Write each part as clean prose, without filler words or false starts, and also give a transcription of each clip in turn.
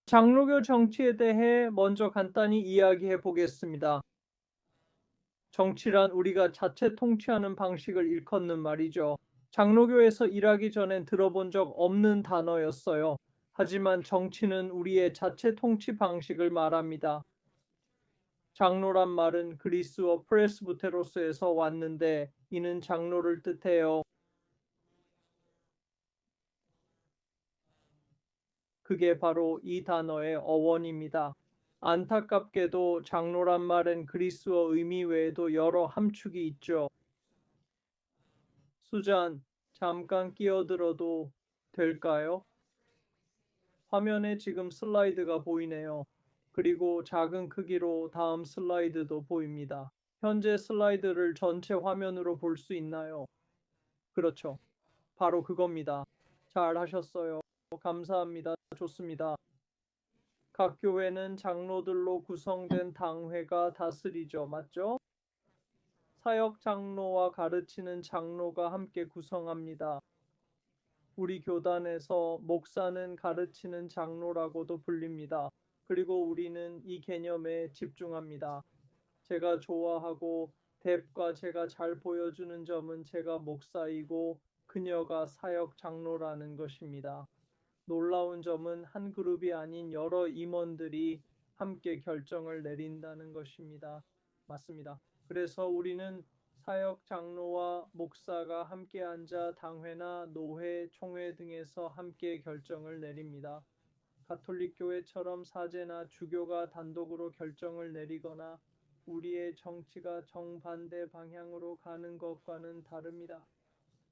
장로교 정치에 대해 먼저 간단히 이야기해 보겠습니다. 정치란 우리가 자체 통치하는 방식을 일컫는 말이죠. 장로교에서 일하기 전엔 들어본 적 없는 단어였어요. 하지만 정치는 우리의 자체 통치 방식을 말합니다. 장로란 말은 그리스어 프레스부테로스에서 왔는데 이는 장로를 뜻해요. 그게 바로 이 단어의 어원입니다. 안타깝게도 장로란 말엔 그리스어 의미 외에도 여러 함축이 있죠. 수잔, 잠깐 끼어들어도 될까요? 화면에 지금 슬라이드가 보이네요. 그리고 작은 크기로 다음 슬라이드도 보입니다. 현재 슬라이드를 전체 화면으로 볼 수 있나요? 그렇죠. 바로 그겁니다. 잘 하셨어요. 감사합니다. 좋습니다. 각 교회는 장로들로 구성된 당회가 다스리죠. 맞죠? 사역 장로와 가르치는 장로가 함께 구성합니다. 우리 교단에서 목사는 가르치는 장로라고도 불립니다. 그리고 우리는 이 개념에 집중합니다. 제가 좋아하고 뎁과 제가 잘 보여주는 점은 제가 목사이고 그녀가 사역 장로라는 것입니다. 놀라운 점은 한 그룹이 아닌 여러 임원들이 함께 결정을 내린다는 것입니다. 맞습니다. 그래서 우리는 사역 장로와 목사가 함께 앉아 당회나 노회, 총회 등에서 함께 결정을 내립니다. 가톨릭 교회처럼 사제나 주교가 단독으로 결정을 내리거나 우리의 정치가 정반대 방향으로 가는 것과는 다릅니다.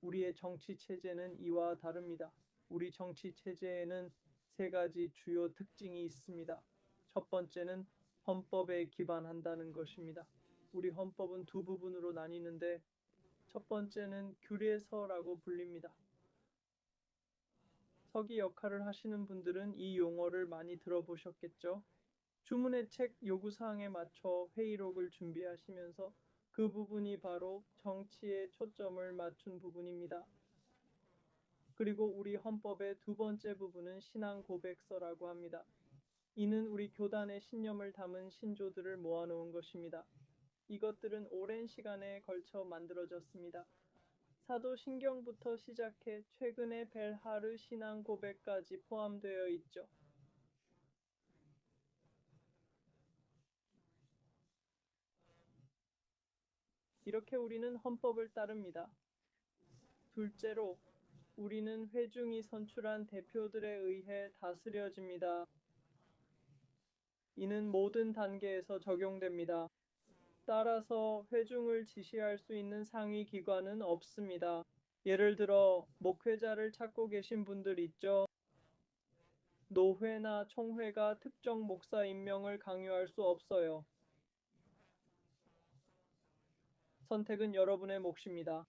우리의 정치 체제는 이와 다릅니다. 우리 정치 체제에는 세 가지 주요 특징이 있습니다. 첫 번째는 헌법에 기반한다는 것입니다. 우리 헌법은 두 부분으로 나뉘는데 첫 번째는 규례서라고 불립니다. 서기 역할을 하시는 분들은 이 용어를 많이 들어보셨겠죠? 주문의 책 요구사항에 맞춰 회의록을 준비하시면서 그 부분이 바로 정치에 초점을 맞춘 부분입니다. 그리고 우리 헌법의 두 번째 부분은 신앙 고백서라고 합니다. 이는 우리 교단의 신념을 담은 신조들을 모아놓은 것입니다. 이것들은 오랜 시간에 걸쳐 만들어졌습니다. 사도신경부터 시작해 최근의 벨하르 신앙 고백까지 포함되어 있죠. 이렇게 우리는 헌법을 따릅니다. 둘째로 우리는 회중이 선출한 대표들에 의해 다스려집니다. 이는 모든 단계에서 적용됩니다. 따라서 회중을 지시할 수 있는 상위 기관은 없습니다. 예를 들어 목회자를 찾고 계신 분들 있죠. 노회나 총회가 특정 목사 임명을 강요할 수 없어요. 선택은 여러분의 몫입니다.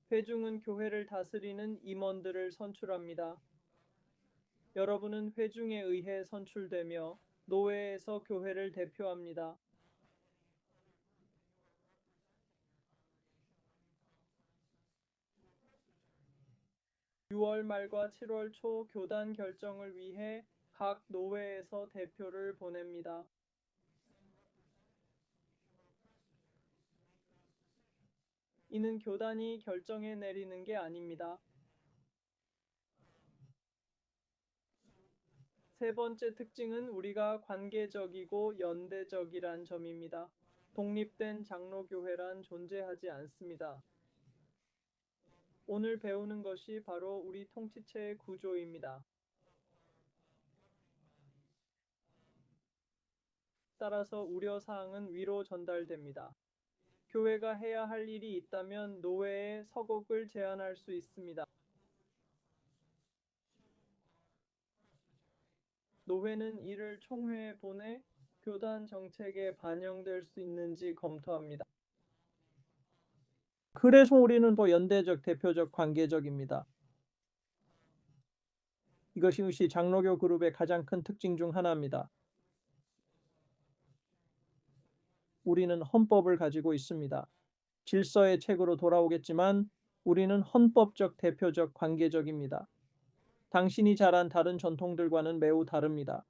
회중은 교회를 다스리는 임원들을 선출합니다. 여러분은 회중에 의해 선출되며 노회에서 교회를 대표합니다. 6월 말과 7월 초 교단 결정을 위해 각 노회에서 대표를 보냅니다. 이는 교단이 결정해 내리는 게 아닙니다. 세 번째 특징은 우리가 관계적이고 연대적이란 점입니다. 독립된 장로교회란 존재하지 않습니다. 오늘 배우는 것이 바로 우리 통치체의 구조입니다. 따라서 우려사항은 위로 전달됩니다. 교회가 해야 할 일이 있다면 노회에 서곡을 제안할 수 있습니다. 노회는 이를 총회에 보내 교단 정책에 반영될 수 있는지 검토합니다. 그래서 우리는 연대적, 대표적, 관계적입니다. 이것이 장로교 그룹의 가장 큰 특징 중 하나입니다. 우리는 헌법을 가지고 있습니다. 질서의 책으로 돌아오겠지만 우리는 헌법적, 대표적, 관계적입니다. 당신이 자란 다른 전통들과는 매우 다릅니다.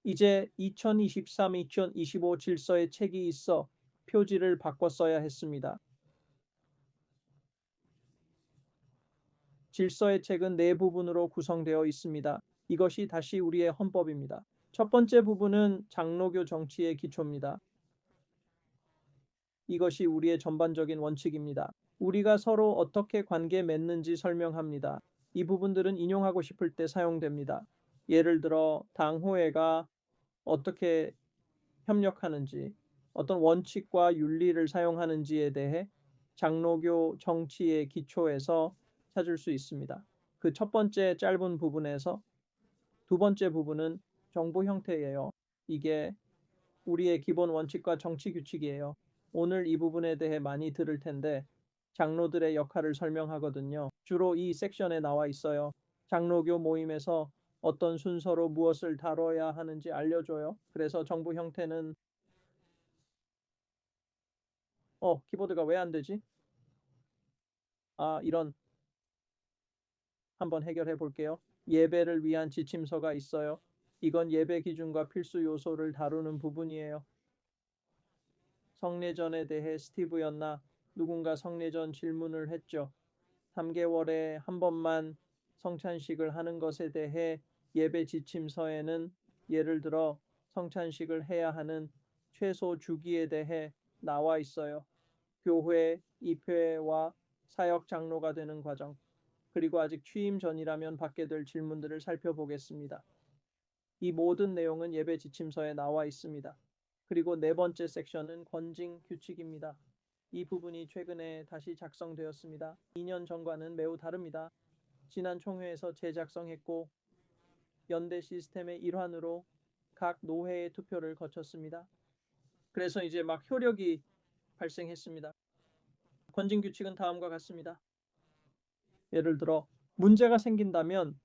이제 2023-2025 질서의 책이 있어 표지를 바꿔 써야 했습니다. 질서의 책은 네 부분으로 구성되어 있습니다. 이것이 다시 우리의 헌법입니다. 첫 번째 부분은 장로교 정치의 기초입니다. 이것이 우리의 전반적인 원칙입니다. 우리가 서로 어떻게 관계 맺는지 설명합니다. 이 부분들은 인용하고 싶을 때 사용됩니다. 예를 들어 당호회가 어떻게 협력하는지, 어떤 원칙과 윤리를 사용하는지에 대해 장로교 정치의 기초에서 찾을 수 있습니다. 그 첫 번째 짧은 부분에서 두 번째 부분은 정부 형태예요. 이게 우리의 기본 원칙과 정치 규칙이에요. 오늘 이 부분에 대해 많이 들을 텐데 장로들의 역할을 설명하거든요. 주로 이 섹션에 나와 있어요. 장로교 모임에서 어떤 순서로 무엇을 다뤄야 하는지 알려줘요. 그래서 정부 형태는 키보드가 왜 안 되지? 이런 한번 해결해 볼게요. 예배를 위한 지침서가 있어요. 이건 예배 기준과 필수 요소를 다루는 부분이에요. 성례전에 대해 스티브였나 누군가 성례전 질문을 했죠. 3개월에 한 번만 성찬식을 하는 것에 대해 예배 지침서에는 예를 들어 성찬식을 해야 하는 최소 주기에 대해 나와 있어요. 교회, 입회와 사역 장로가 되는 과정, 그리고 아직 취임 전이라면 받게 될 질문들을 살펴보겠습니다. 이 모든 내용은 예배 지침서에 나와 있습니다. 그리고 네 번째 섹션은 권징 규칙입니다. 이 부분이 최근에 다시 작성되었습니다. 2년 전과는 매우 다릅니다. 지난 총회에서 재작성했고 연대 시스템의 일환으로 각 노회의 투표를 거쳤습니다. 그래서 이제 막 효력이 발생했습니다. 권징 규칙은 다음과 같습니다. 예를 들어 문제가 생긴다면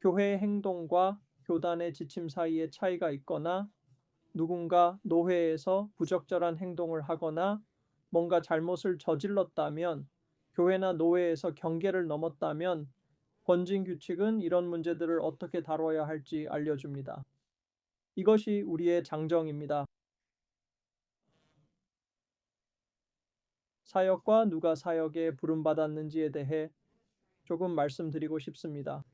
교회의 행동과 교단의 지침 사이에 차이가 있거나 누군가 노회에서 부적절한 행동을 하거나 뭔가 잘못을 저질렀다면 교회나 노회에서 경계를 넘었다면 권징 규칙은 이런 문제들을 어떻게 다뤄야 할지 알려줍니다. 이것이 우리의 장정입니다. 사역과 누가 사역에 부름받았는지에 대해 조금 말씀드리고 싶습니다.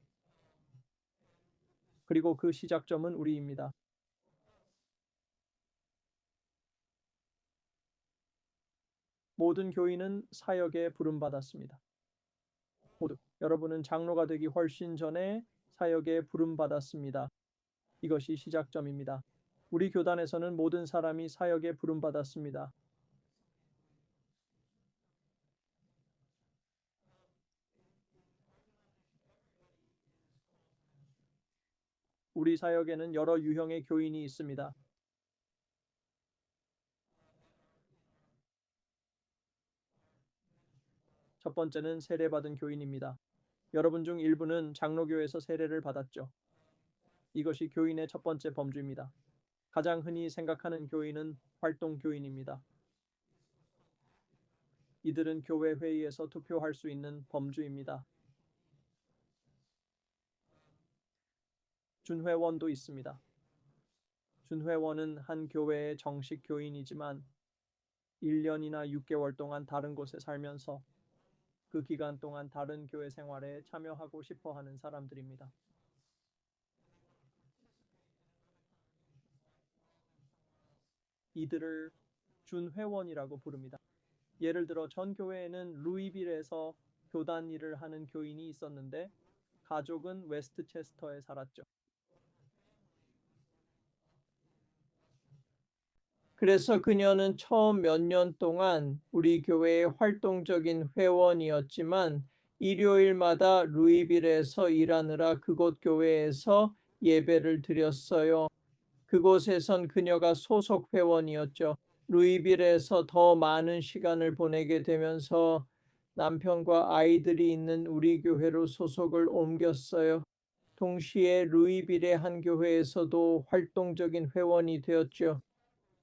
그리고 그 시작점은 우리입니다. 모든 교인은 사역에 부름받았습니다. 모두. 여러분은 장로가 되기 훨씬 전에 사역에 부름받았습니다. 이것이 시작점입니다. 우리 교단에서는 모든 사람이 사역에 부름받았습니다. 우리 사역에는 여러 유형의 교인이 있습니다. 첫 번째는 세례받은 교인입니다. 여러분 중 일부는 장로교에서 세례를 받았죠. 이것이 교인의 첫 번째 범주입니다. 가장 흔히 생각하는 교인은 활동 교인입니다. 이들은 교회 회의에서 투표할 수 있는 범주입니다. 준회원도 있습니다. 준회원은 한 교회의 정식 교인이지만 1년이나 6개월 동안 다른 곳에 살면서 그 기간 동안 다른 교회 생활에 참여하고 싶어 하는 사람들입니다. 이들을 준회원이라고 부릅니다. 예를 들어 전 교회에는 루이빌에서 교단 일을 하는 교인이 있었는데 가족은 웨스트체스터에 살았죠. 그래서 그녀는 처음 몇 년 동안 우리 교회의 활동적인 회원이었지만 일요일마다 루이빌에서 일하느라 그곳 교회에서 예배를 드렸어요. 그곳에선 그녀가 소속 회원이었죠. 루이빌에서 더 많은 시간을 보내게 되면서 남편과 아이들이 있는 우리 교회로 소속을 옮겼어요. 동시에 루이빌의 한 교회에서도 활동적인 회원이 되었죠.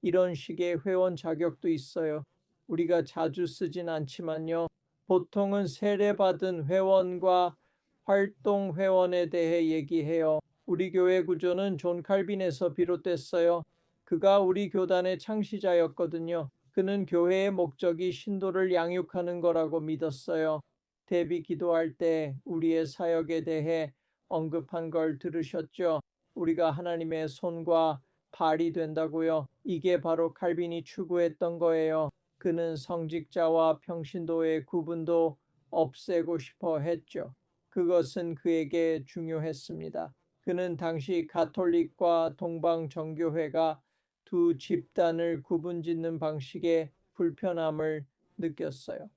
이런 식의 회원 자격도 있어요. 우리가 자주 쓰진 않지만요. 보통은 세례받은 회원과 활동 회원에 대해 얘기해요. 우리 교회 구조는 존 칼빈에서 비롯됐어요. 그가 우리 교단의 창시자였거든요. 그는 교회의 목적이 신도를 양육하는 거라고 믿었어요. 대비 기도할 때 우리의 사역에 대해 언급한 걸 들으셨죠? 우리가 하나님의 손과 발이 된다고요. 이게 바로 칼빈이 추구했던 거예요. 그는 성직자와 평신도의 구분도 없애고 싶어 했죠. 그것은 그에게 중요했습니다. 그는 당시 가톨릭과 동방정교회가 두 집단을 구분짓는 방식에 불편함을 느꼈어요.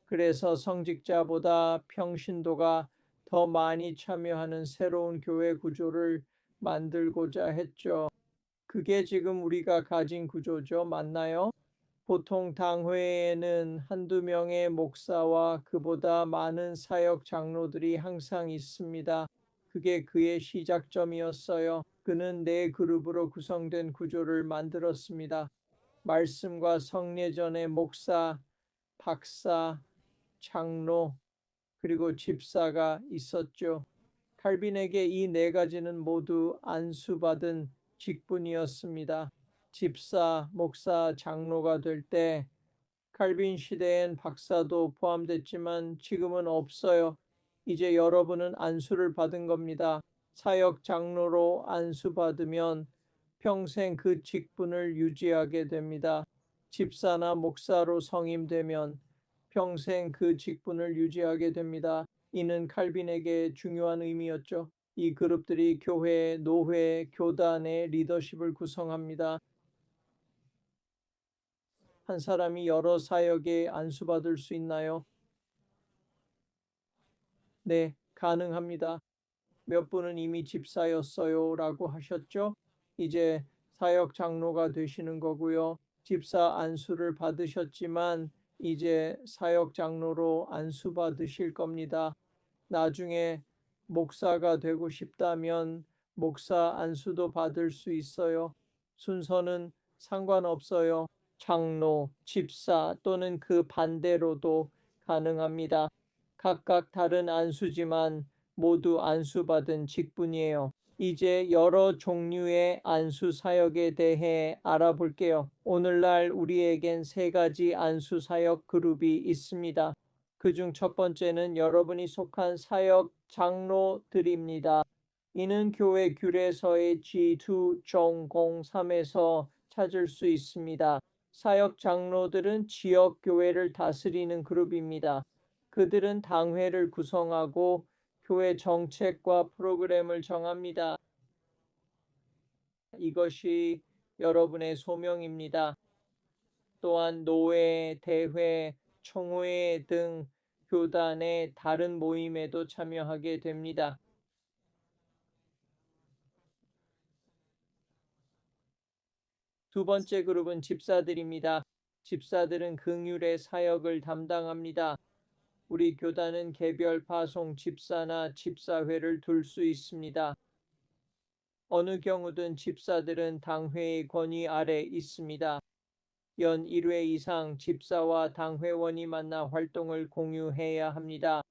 그래서 성직자보다 평신도가 더 많이 참여하는 새로운 교회 구조를 만들고자 했죠. 그게 지금 우리가 가진 구조죠. 맞나요? 보통 당회에는 한두 명의 목사와 그보다 많은 사역 장로들이 항상 있습니다. 그게 그의 시작점이었어요. 그는 네 그룹으로 구성된 구조를 만들었습니다. 말씀과 성례전의 목사, 박사, 장로, 그리고 집사가 있었죠. 칼빈에게 이 네 가지는 모두 안수받은 직분이었습니다. 집사, 목사, 장로가 될 때 칼빈 시대엔 박사도 포함됐지만 지금은 없어요. 이제 여러분은 안수를 받은 겁니다. 사역 장로로 안수받으면 평생 그 직분을 유지하게 됩니다. 집사나 목사로 성임되면 평생 그 직분을 유지하게 됩니다. 이는 칼빈에게 중요한 의미였죠. 이 그룹들이 교회, 노회, 교단의 리더십을 구성합니다. 한 사람이 여러 사역에 안수받을 수 있나요? 네, 가능합니다. 몇 분은 이미 집사였어요 라고 하셨죠? 이제 사역 장로가 되시는 거고요. 집사 안수를 받으셨지만 이제 사역 장로로 안수받으실 겁니다. 나중에 목사가 되고 싶다면 목사 안수도 받을 수 있어요. 순서는 상관없어요. 장로, 집사 또는 그 반대로도 가능합니다. 각각 다른 안수지만 모두 안수받은 직분이에요. 이제 여러 종류의 안수 사역에 대해 알아볼게요. 오늘날 우리에겐 세 가지 안수 사역 그룹이 있습니다. 그중 첫 번째는 여러분이 속한 사역 장로들입니다. 이는 교회 규례서의 G2 종공3에서 찾을 수 있습니다. 사역 장로들은 지역 교회를 다스리는 그룹입니다. 그들은 당회를 구성하고 교회 정책과 프로그램을 정합니다. 이것이 여러분의 소명입니다. 또한 노회, 대회, 총회 등 교단의 다른 모임에도 참여하게 됩니다. 두 번째 그룹은 집사들입니다. 집사들은 긍휼의 사역을 담당합니다. 우리 교단은 개별 파송 집사나 집사회를 둘 수 있습니다. 어느 경우든 집사들은 당회의 권위 아래 있습니다. 연 1회 이상 집사와 당회원이 만나 활동을 공유해야 합니다.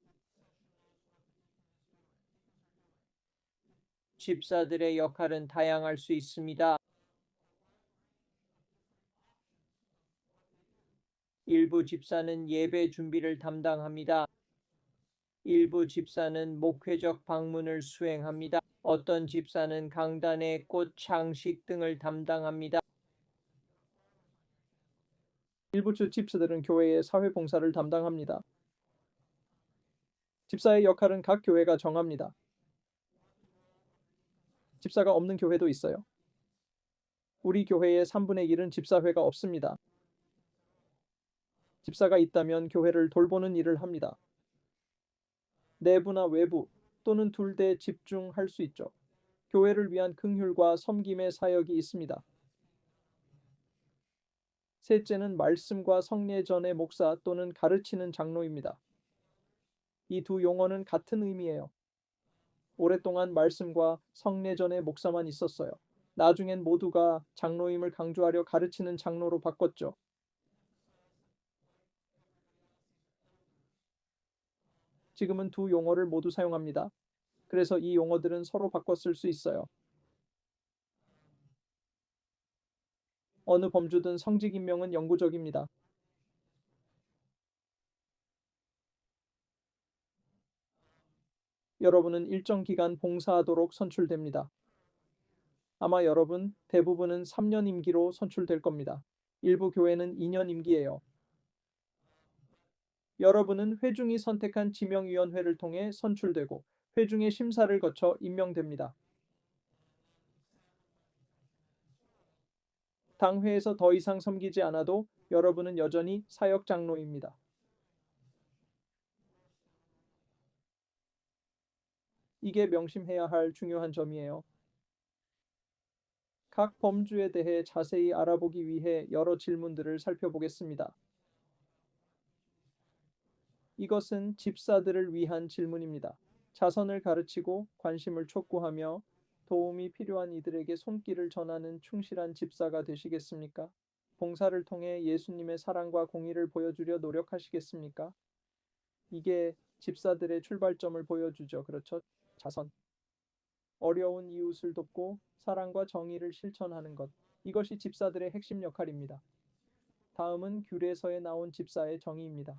집사들의 역할은 다양할 수 있습니다. 일부 집사는 예배 준비를 담당합니다. 일부 집사는 목회적 방문을 수행합니다. 어떤 집사는 강단의 꽃 장식 등을 담당합니다. 일부 집사들은 교회의 사회 봉사를 담당합니다. 집사의 역할은 각 교회가 정합니다. 집사가 없는 교회도 있어요. 우리 교회의 3분의 1은 집사회가 없습니다. 집사가 있다면 교회를 돌보는 일을 합니다. 내부나 외부 또는 둘 다 집중할 수 있죠. 교회를 위한 긍휼과 섬김의 사역이 있습니다. 셋째는 말씀과 성례전의 목사 또는 가르치는 장로입니다. 이 두 용어는 같은 의미예요. 오랫동안 말씀과 성례전의 목사만 있었어요. 나중엔 모두가 장로임을 강조하려 가르치는 장로로 바꿨죠. 지금은 두 용어를 모두 사용합니다. 그래서 이 용어들은 서로 바꿔 쓸 수 있어요. 어느 범주든 성직 임명은 영구적입니다. 여러분은 일정 기간 봉사하도록 선출됩니다. 아마 여러분 대부분은 3년 임기로 선출될 겁니다. 일부 교회는 2년 임기예요. 여러분은 회중이 선택한 지명위원회를 통해 선출되고 회중의 심사를 거쳐 임명됩니다. 당회에서 더 이상 섬기지 않아도 여러분은 여전히 사역 장로입니다. 이게 명심해야 할 중요한 점이에요. 각 범주에 대해 자세히 알아보기 위해 여러 질문들을 살펴보겠습니다. 이것은 집사들을 위한 질문입니다. 자선을 가르치고 관심을 촉구하며 도움이 필요한 이들에게 손길을 전하는 충실한 집사가 되시겠습니까? 봉사를 통해 예수님의 사랑과 공의를 보여주려 노력하시겠습니까? 이게 집사들의 출발점을 보여주죠. 그렇죠? 자선. 어려운 이웃을 돕고 사랑과 정의를 실천하는 것. 이것이 집사들의 핵심 역할입니다. 다음은 규례서에 나온 집사의 정의입니다.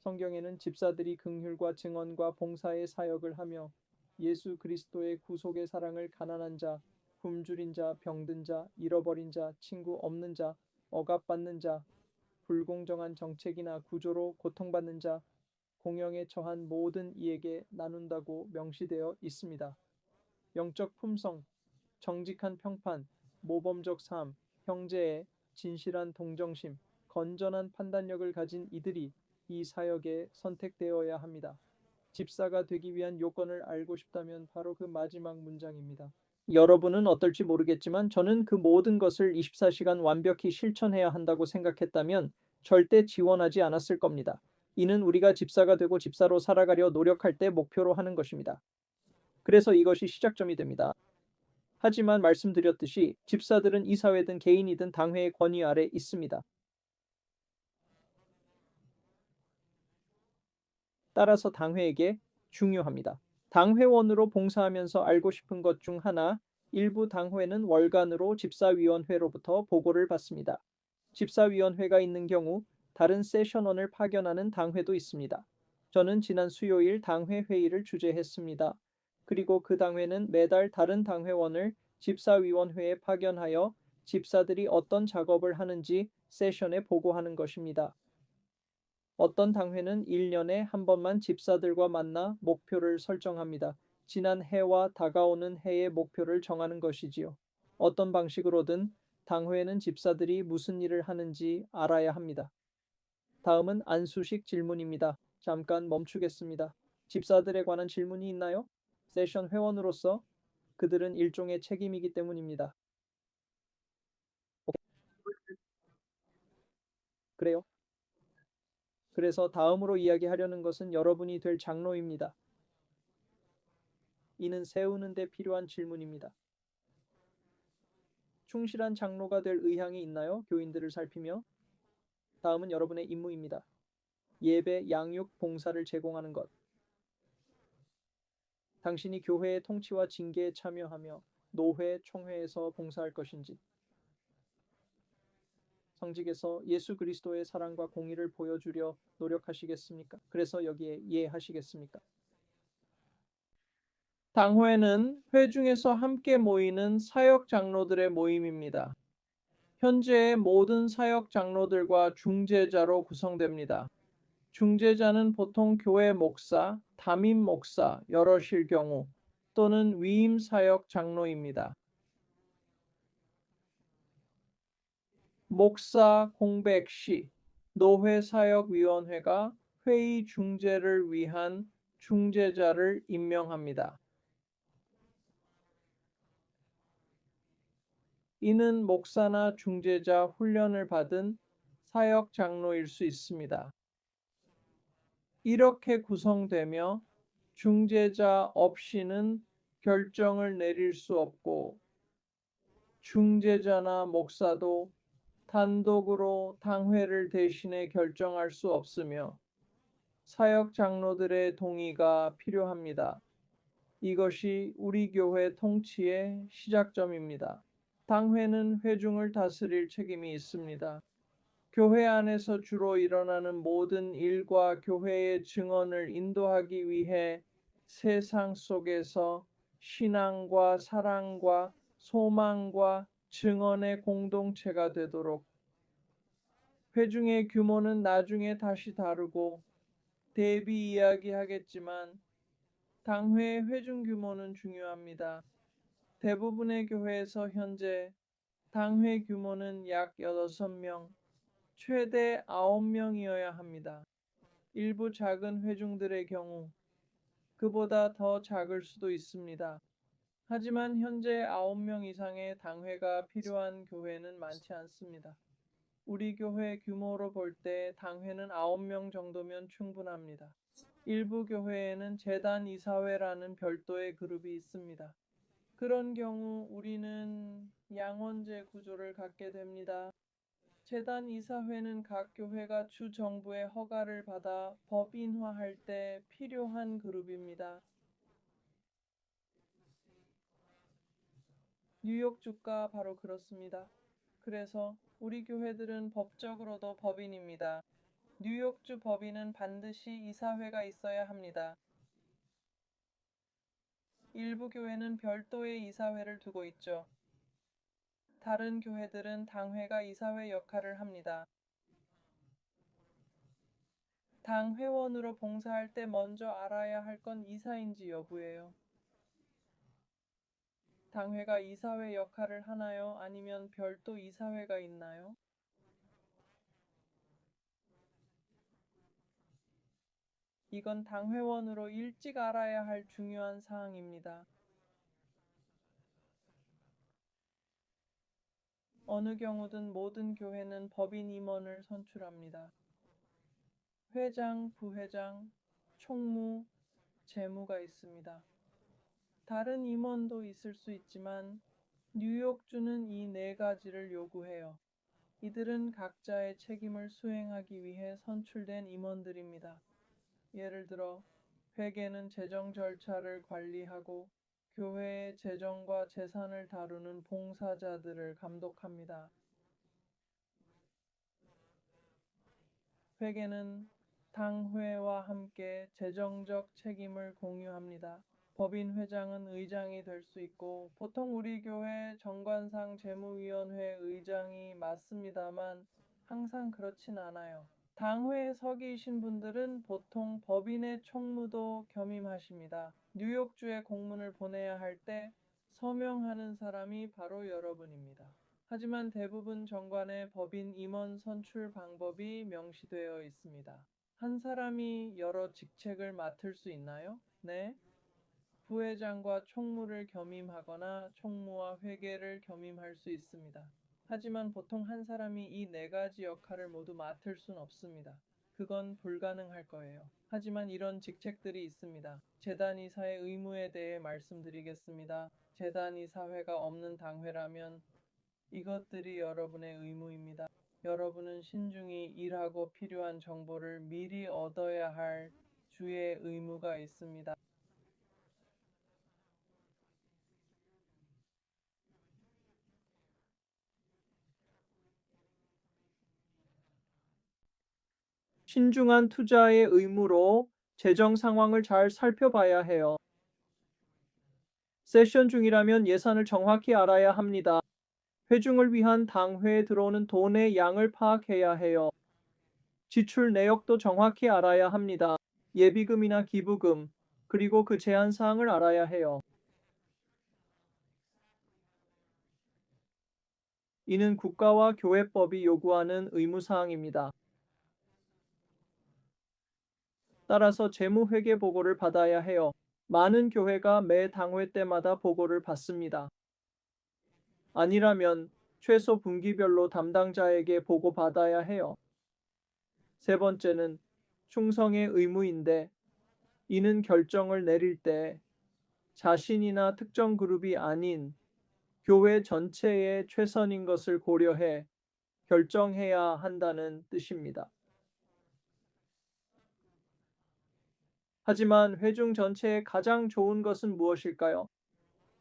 성경에는 집사들이 긍휼과 증언과 봉사의 사역을 하며 예수 그리스도의 구속의 사랑을 가난한 자, 굶주린 자, 병든 자, 잃어버린 자, 친구 없는 자, 억압받는 자, 불공정한 정책이나 구조로 고통받는 자, 공영에 처한 모든 이에게 나눈다고 명시되어 있습니다. 영적 품성, 정직한 평판, 모범적 삶, 형제의 진실한 동정심, 건전한 판단력을 가진 이들이 이 사역에 선택되어야 합니다. 집사가 되기 위한 요건을 알고 싶다면 바로 그 마지막 문장입니다. 여러분은 어떨지 모르겠지만 저는 그 모든 것을 24시간 완벽히 실천해야 한다고 생각했다면 절대 지원하지 않았을 겁니다. 이는 우리가 집사가 되고 집사로 살아가려 노력할 때 목표로 하는 것입니다. 그래서 이것이 시작점이 됩니다. 하지만 말씀드렸듯이 집사들은 이사회든 개인이든 당회의 권위 아래 있습니다. 따라서 당회에게 중요합니다. 당회원으로 봉사하면서 알고 싶은 것 중 하나, 일부 당회는 월간으로 집사위원회로부터 보고를 받습니다. 집사위원회가 있는 경우 다른 세션원을 파견하는 당회도 있습니다. 저는 지난 수요일 당회 회의를 주재했습니다. 그리고 그 당회는 매달 다른 당회원을 집사위원회에 파견하여 집사들이 어떤 작업을 하는지 세션에 보고하는 것입니다. 어떤 당회는 1년에 한 번만 집사들과 만나 목표를 설정합니다. 지난 해와 다가오는 해의 목표를 정하는 것이지요. 어떤 방식으로든 당회는 집사들이 무슨 일을 하는지 알아야 합니다. 다음은 안수식 질문입니다. 잠깐 멈추겠습니다. 집사들에 관한 질문이 있나요? 세션 회원으로서 그들은 일종의 책임이기 때문입니다. 그래요? 그래서 다음으로 이야기하려는 것은 여러분이 될 장로입니다. 이는 세우는 데 필요한 질문입니다. 충실한 장로가 될 의향이 있나요? 교인들을 살피며. 다음은 여러분의 임무입니다. 예배, 양육, 봉사를 제공하는 것. 당신이 교회의 통치와 징계에 참여하며 노회, 총회에서 봉사할 것인지. 성직에서 예수 그리스도의 사랑과 공의를 보여주려 노력하시겠습니까? 그래서 여기에 이해하시겠습니까? 당회는 회중에서 함께 모이는 사역 장로들의 모임입니다. 현재의 모든 사역 장로들과 중재자로 구성됩니다. 중재자는 보통 교회 목사, 담임 목사, 여러실 경우 또는 위임 사역 장로입니다. 목사 공백 시 노회 사역위원회가 회의 중재를 위한 중재자를 임명합니다. 이는 목사나 중재자 훈련을 받은 사역 장로일 수 있습니다. 이렇게 구성되며 중재자 없이는 결정을 내릴 수 없고 중재자나 목사도 단독으로 당회를 대신해 결정할 수 없으며 사역 장로들의 동의가 필요합니다. 이것이 우리 교회 통치의 시작점입니다. 당회는 회중을 다스릴 책임이 있습니다. 교회 안에서 주로 일어나는 모든 일과 교회의 증언을 인도하기 위해 세상 속에서 신앙과 사랑과 소망과 증언의 공동체가 되도록 회중의 규모는 나중에 다시 다루고 대비 이야기하겠지만 당회의 회중 규모는 중요합니다. 대부분의 교회에서 현재 당회 규모는 약 6명, 최대 9명이어야 합니다. 일부 작은 회중들의 경우 그보다 더 작을 수도 있습니다. 하지만 현재 9명 이상의 당회가 필요한 교회는 많지 않습니다. 우리 교회 규모로 볼 때 당회는 9명 정도면 충분합니다. 일부 교회에는 재단 이사회라는 별도의 그룹이 있습니다. 그런 경우 우리는 양원제 구조를 갖게 됩니다. 재단 이사회는 각 교회가 주 정부의 허가를 받아 법인화할 때 필요한 그룹입니다. 뉴욕 주가 바로 그렇습니다. 그래서 우리 교회들은 법적으로도 법인입니다. 뉴욕주 법인은 반드시 이사회가 있어야 합니다. 일부 교회는 별도의 이사회를 두고 있죠. 다른 교회들은 당회가 이사회 역할을 합니다. 당 회원으로 봉사할 때 먼저 알아야 할 건 이사인지 여부예요. 당회가 이사회 역할을 하나요? 아니면 별도 이사회가 있나요? 이건 당회원으로 일찍 알아야 할 중요한 사항입니다. 어느 경우든 모든 교회는 법인 임원을 선출합니다. 회장, 부회장, 총무, 재무가 있습니다. 다른 임원도 있을 수 있지만 뉴욕주는 이 네 가지를 요구해요. 이들은 각자의 책임을 수행하기 위해 선출된 임원들입니다. 예를 들어 회계는 재정 절차를 관리하고 교회의 재정과 재산을 다루는 봉사자들을 감독합니다. 회계는 당회와 함께 재정적 책임을 공유합니다. 법인 회장은 의장이 될 수 있고 보통 우리 교회 정관상 재무위원회 의장이 맞습니다만 항상 그렇진 않아요. 당회에 서기신 분들은 보통 법인의 총무도 겸임하십니다. 뉴욕주에 공문을 보내야 할 때 서명하는 사람이 바로 여러분입니다. 하지만 대부분 정관의 법인 임원 선출 방법이 명시되어 있습니다. 한 사람이 여러 직책을 맡을 수 있나요? 네. 부회장과 총무를 겸임하거나 총무와 회계를 겸임할 수 있습니다. 하지만 보통 한 사람이 이 네 가지 역할을 모두 맡을 순 없습니다. 그건 불가능할 거예요. 하지만 이런 직책들이 있습니다. 재단이사의 의무에 대해 말씀드리겠습니다. 재단이사회가 없는 당회라면 이것들이 여러분의 의무입니다. 여러분은 신중히 일하고 필요한 정보를 미리 얻어야 할 주의 의무가 있습니다. 신중한 투자의 의무로 재정 상황을 잘 살펴봐야 해요. 세션 중이라면 예산을 정확히 알아야 합니다. 회중을 위한 당회에 들어오는 돈의 양을 파악해야 해요. 지출 내역도 정확히 알아야 합니다. 예비금이나 기부금, 그리고 그 제한 사항을 알아야 해요. 이는 국가와 교회법이 요구하는 의무사항입니다. 따라서 재무회계 보고를 받아야 해요. 많은 교회가 매 당회 때마다 보고를 받습니다. 아니라면 최소 분기별로 담당자에게 보고받아야 해요. 세 번째는 충성의 의무인데 이는 결정을 내릴 때 자신이나 특정 그룹이 아닌 교회 전체의 최선인 것을 고려해 결정해야 한다는 뜻입니다. 하지만 회중 전체에 가장 좋은 것은 무엇일까요?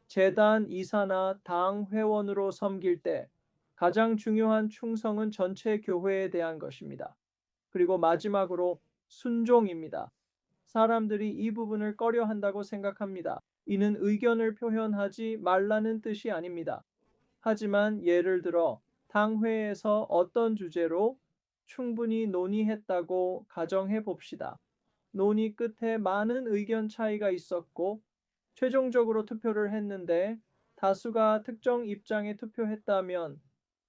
재단 이사나 당 회원으로 섬길 때 가장 중요한 충성은 전체 교회에 대한 것입니다. 그리고 마지막으로 순종입니다. 사람들이 이 부분을 꺼려 한다고 생각합니다. 이는 의견을 표현하지 말라는 뜻이 아닙니다. 하지만 예를 들어 당회에서 어떤 주제로 충분히 논의했다고 가정해 봅시다. 논의 끝에 많은 의견 차이가 있었고 최종적으로 투표를 했는데 다수가 특정 입장에 투표했다면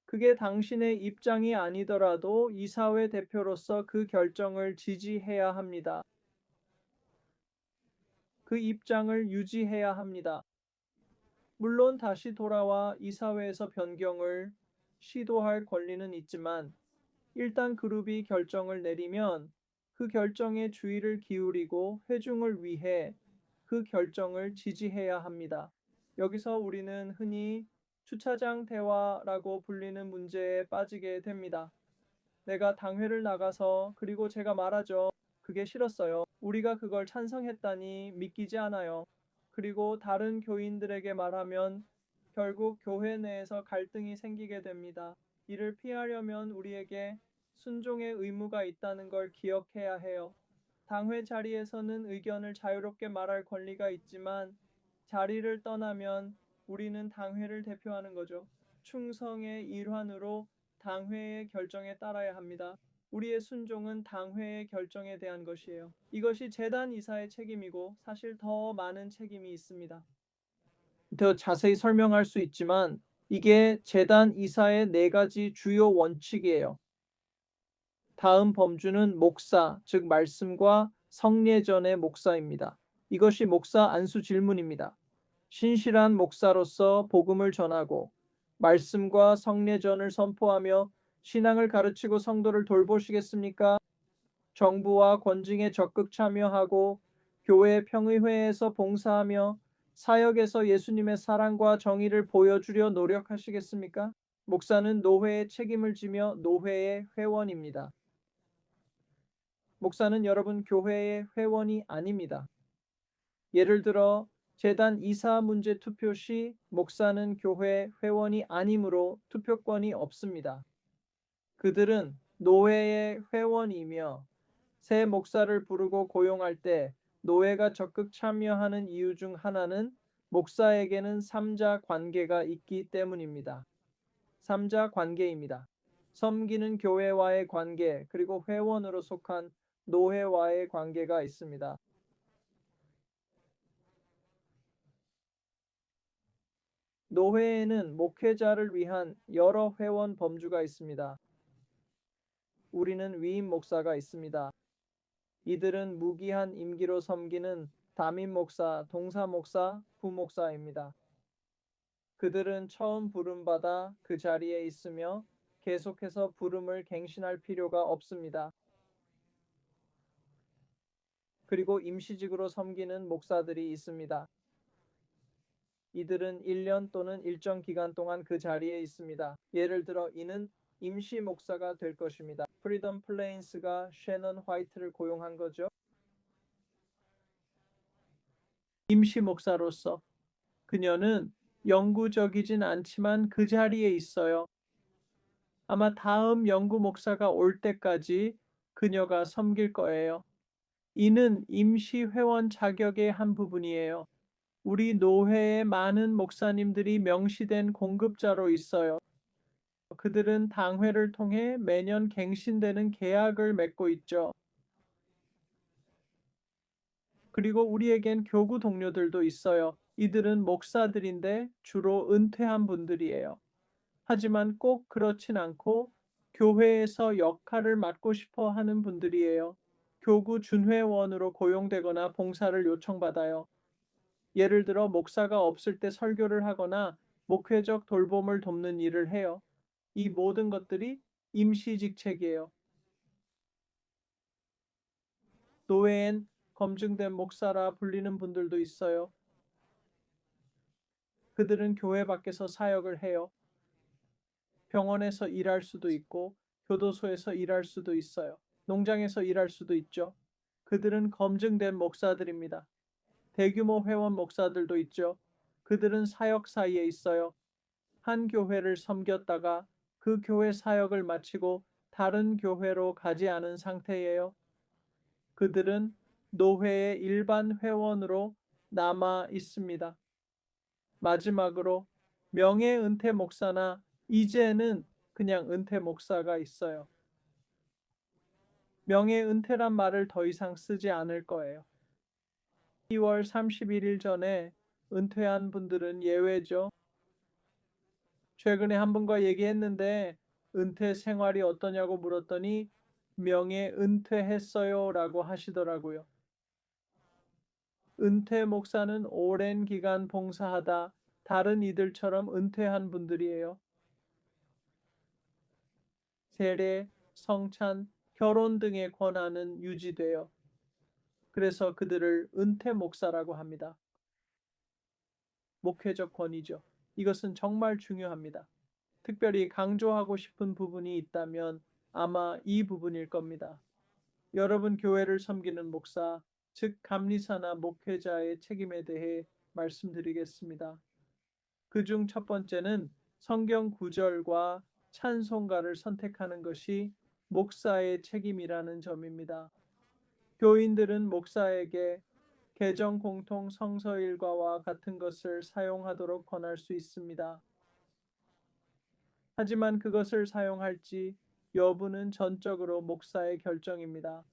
그게 당신의 입장이 아니더라도 이사회 대표로서 그 결정을 지지해야 합니다. 그 입장을 유지해야 합니다. 물론 다시 돌아와 이사회에서 변경을 시도할 권리는 있지만 일단 그룹이 결정을 내리면 그 결정에 주의를 기울이고 회중을 위해 그 결정을 지지해야 합니다. 여기서 우리는 흔히 주차장 대화라고 불리는 문제에 빠지게 됩니다. 내가 당회를 나가서 그리고 제가 말하죠. 그게 싫었어요. 우리가 그걸 찬성했다니 믿기지 않아요. 그리고 다른 교인들에게 말하면 결국 교회 내에서 갈등이 생기게 됩니다. 이를 피하려면 우리에게 순종의 의무가 있다는 걸 기억해야 해요. 당회 자리에서는 의견을 자유롭게 말할 권리가 있지만 자리를 떠나면 우리는 당회를 대표하는 거죠. 충성의 일환으로 당회의 결정에 따라야 합니다. 우리의 순종은 당회의 결정에 대한 것이에요. 이것이 재단 이사의 책임이고 사실 더 많은 책임이 있습니다. 더 자세히 설명할 수 있지만 이게 재단 이사의 4가지 주요 원칙이에요. 다음 범주는 목사, 즉 말씀과 성례전의 목사입니다. 이것이 목사 안수 질문입니다. 신실한 목사로서 복음을 전하고 말씀과 성례전을 선포하며 신앙을 가르치고 성도를 돌보시겠습니까? 정부와 권징에 적극 참여하고 교회 평의회에서 봉사하며 사역에서 예수님의 사랑과 정의를 보여주려 노력하시겠습니까? 목사는 노회의 책임을 지며 노회의 회원입니다. 목사는 여러분 교회의 회원이 아닙니다. 예를 들어 재단 이사 문제 투표 시 목사는 교회 회원이 아니므로 투표권이 없습니다. 그들은 노회의 회원이며 새 목사를 부르고 고용할 때 노회가 적극 참여하는 이유 중 하나는 목사에게는 삼자 관계가 있기 때문입니다. 삼자 관계입니다. 섬기는 교회와의 관계 그리고 회원으로 속한 노회와의 관계가 있습니다. 노회에는 목회자를 위한 여러 회원 범주가 있습니다. 우리는 위임 목사가 있습니다. 이들은 무기한 임기로 섬기는 담임 목사, 동사 목사, 부목사입니다. 그들은 처음 부름받아 그 자리에 있으며 계속해서 부름을 갱신할 필요가 없습니다. 그리고 임시직으로 섬기는 목사들이 있습니다. 이들은 1년 또는 일정 기간 동안 그 자리에 있습니다. 예를 들어 이는 임시 목사가 될 것입니다. 프리덤 플레인스가 셰넌 화이트를 고용한 거죠. 임시 목사로서 그녀는 영구적이진 않지만 그 자리에 있어요. 아마 다음 영구 목사가 올 때까지 그녀가 섬길 거예요. 이는 임시 회원 자격의 한 부분이에요. 우리 노회에 많은 목사님들이 명시된 공급자로 있어요. 그들은 당회를 통해 매년 갱신되는 계약을 맺고 있죠. 그리고 우리에겐 교구 동료들도 있어요. 이들은 목사들인데 주로 은퇴한 분들이에요. 하지만 꼭 그렇진 않고 교회에서 역할을 맡고 싶어 하는 분들이에요. 교구 준회원으로 고용되거나 봉사를 요청받아요. 예를 들어 목사가 없을 때 설교를 하거나 목회적 돌봄을 돕는 일을 해요. 이 모든 것들이 임시직책이에요. 노회엔 검증된 목사라 불리는 분들도 있어요. 그들은 교회 밖에서 사역을 해요. 병원에서 일할 수도 있고 교도소에서 일할 수도 있어요. 농장에서 일할 수도 있죠. 그들은 검증된 목사들입니다. 대규모 회원 목사들도 있죠. 그들은 사역 사이에 있어요. 한 교회를 섬겼다가 그 교회 사역을 마치고 다른 교회로 가지 않은 상태예요. 그들은 노회의 일반 회원으로 남아 있습니다. 마지막으로 명예 은퇴 목사나 이제는 그냥 은퇴 목사가 있어요. 명예 은퇴란 말을 더 이상 쓰지 않을 거예요. 2월 31일 전에 은퇴한 분들은 예외죠. 최근에 한 분과 얘기했는데 은퇴 생활이 어떠냐고 물었더니 명예 은퇴했어요 라고 하시더라고요. 은퇴 목사는 오랜 기간 봉사하다 다른 이들처럼 은퇴한 분들이에요. 세례, 성찬, 결혼 등의 권한은 유지돼요. 그래서 그들을 은퇴 목사라고 합니다. 목회적 권위죠. 이것은 정말 중요합니다. 특별히 강조하고 싶은 부분이 있다면 아마 이 부분일 겁니다. 여러분 교회를 섬기는 목사, 즉 감리사나 목회자의 책임에 대해 말씀드리겠습니다. 그중 첫 번째는 성경 구절과 찬송가를 선택하는 것이 목사의 책임이라는 점입니다. 교인들은 목사에게 개정 공통 성서 일과와 같은 것을 사용하도록 권할 수 있습니다. 하지만 그것을 사용할지 여부는 전적으로 목사의 결정입니다.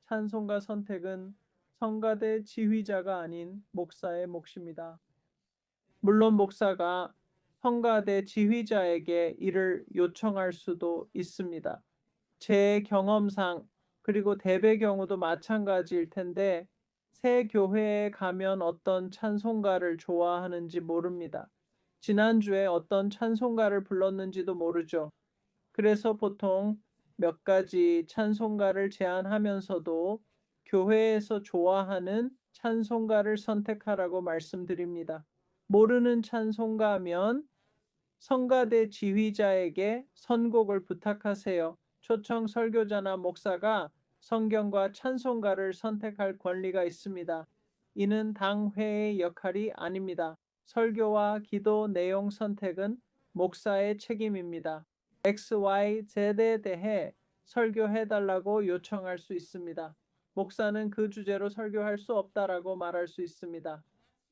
찬송가 선택은 성가대 지휘자가 아닌 목사의 몫입니다. 물론 목사가 성가대 지휘자에게 이를 요청할 수도 있습니다. 제 경험상 그리고 대배 경우도 마찬가지일 텐데 새 교회에 가면 어떤 찬송가를 좋아하는지 모릅니다. 지난주에 어떤 찬송가를 불렀는지도 모르죠. 그래서 보통 몇 가지 찬송가를 제안하면서도 교회에서 좋아하는 찬송가를 선택하라고 말씀드립니다. 모르는 찬송가면 성가대 지휘자에게 선곡을 부탁하세요. 초청 설교자나 목사가 성경과 찬송가를 선택할 권리가 있습니다. 이는 당회의 역할이 아닙니다. 설교와 기도 내용 선택은 목사의 책임입니다. XYZ에 대해 설교해달라고 요청할 수 있습니다. 목사는 그 주제로 설교할 수 없다라고 말할 수 있습니다.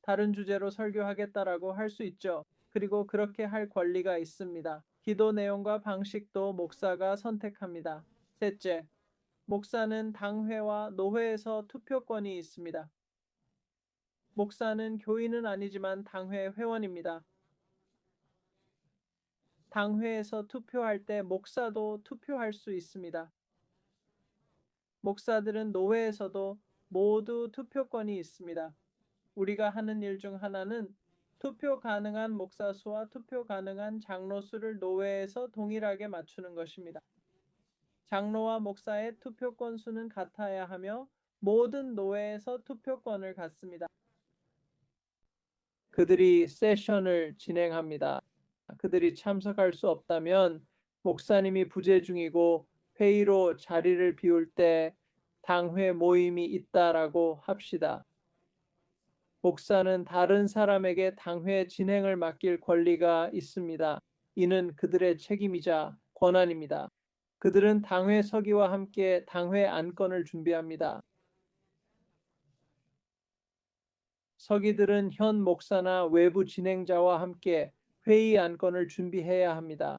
다른 주제로 설교하겠다라고 할 수 있죠. 그리고 그렇게 할 권리가 있습니다. 기도 내용과 방식도 목사가 선택합니다. 셋째, 목사는 당회와 노회에서 투표권이 있습니다. 목사는 교인은 아니지만 당회 회원입니다. 당회에서 투표할 때 목사도 투표할 수 있습니다. 목사들은 노회에서도 모두 투표권이 있습니다. 우리가 하는 일 중 하나는 투표 가능한 목사 수와 투표 가능한 장로 수를 노회에서 동일하게 맞추는 것입니다. 장로와 목사의 투표권 수는 같아야 하며 모든 노회에서 투표권을 갖습니다. 그들이 세션을 진행합니다. 그들이 참석할 수 없다면 목사님이 부재 중이고 회의로 자리를 비울 때 당회 모임이 있다라고 합시다. 목사는 다른 사람에게 당회 진행을 맡길 권리가 있습니다. 이는 그들의 책임이자 권한입니다. 그들은 당회 서기와 함께 당회 안건을 준비합니다. 서기들은 현 목사나 외부 진행자와 함께 회의 안건을 준비해야 합니다.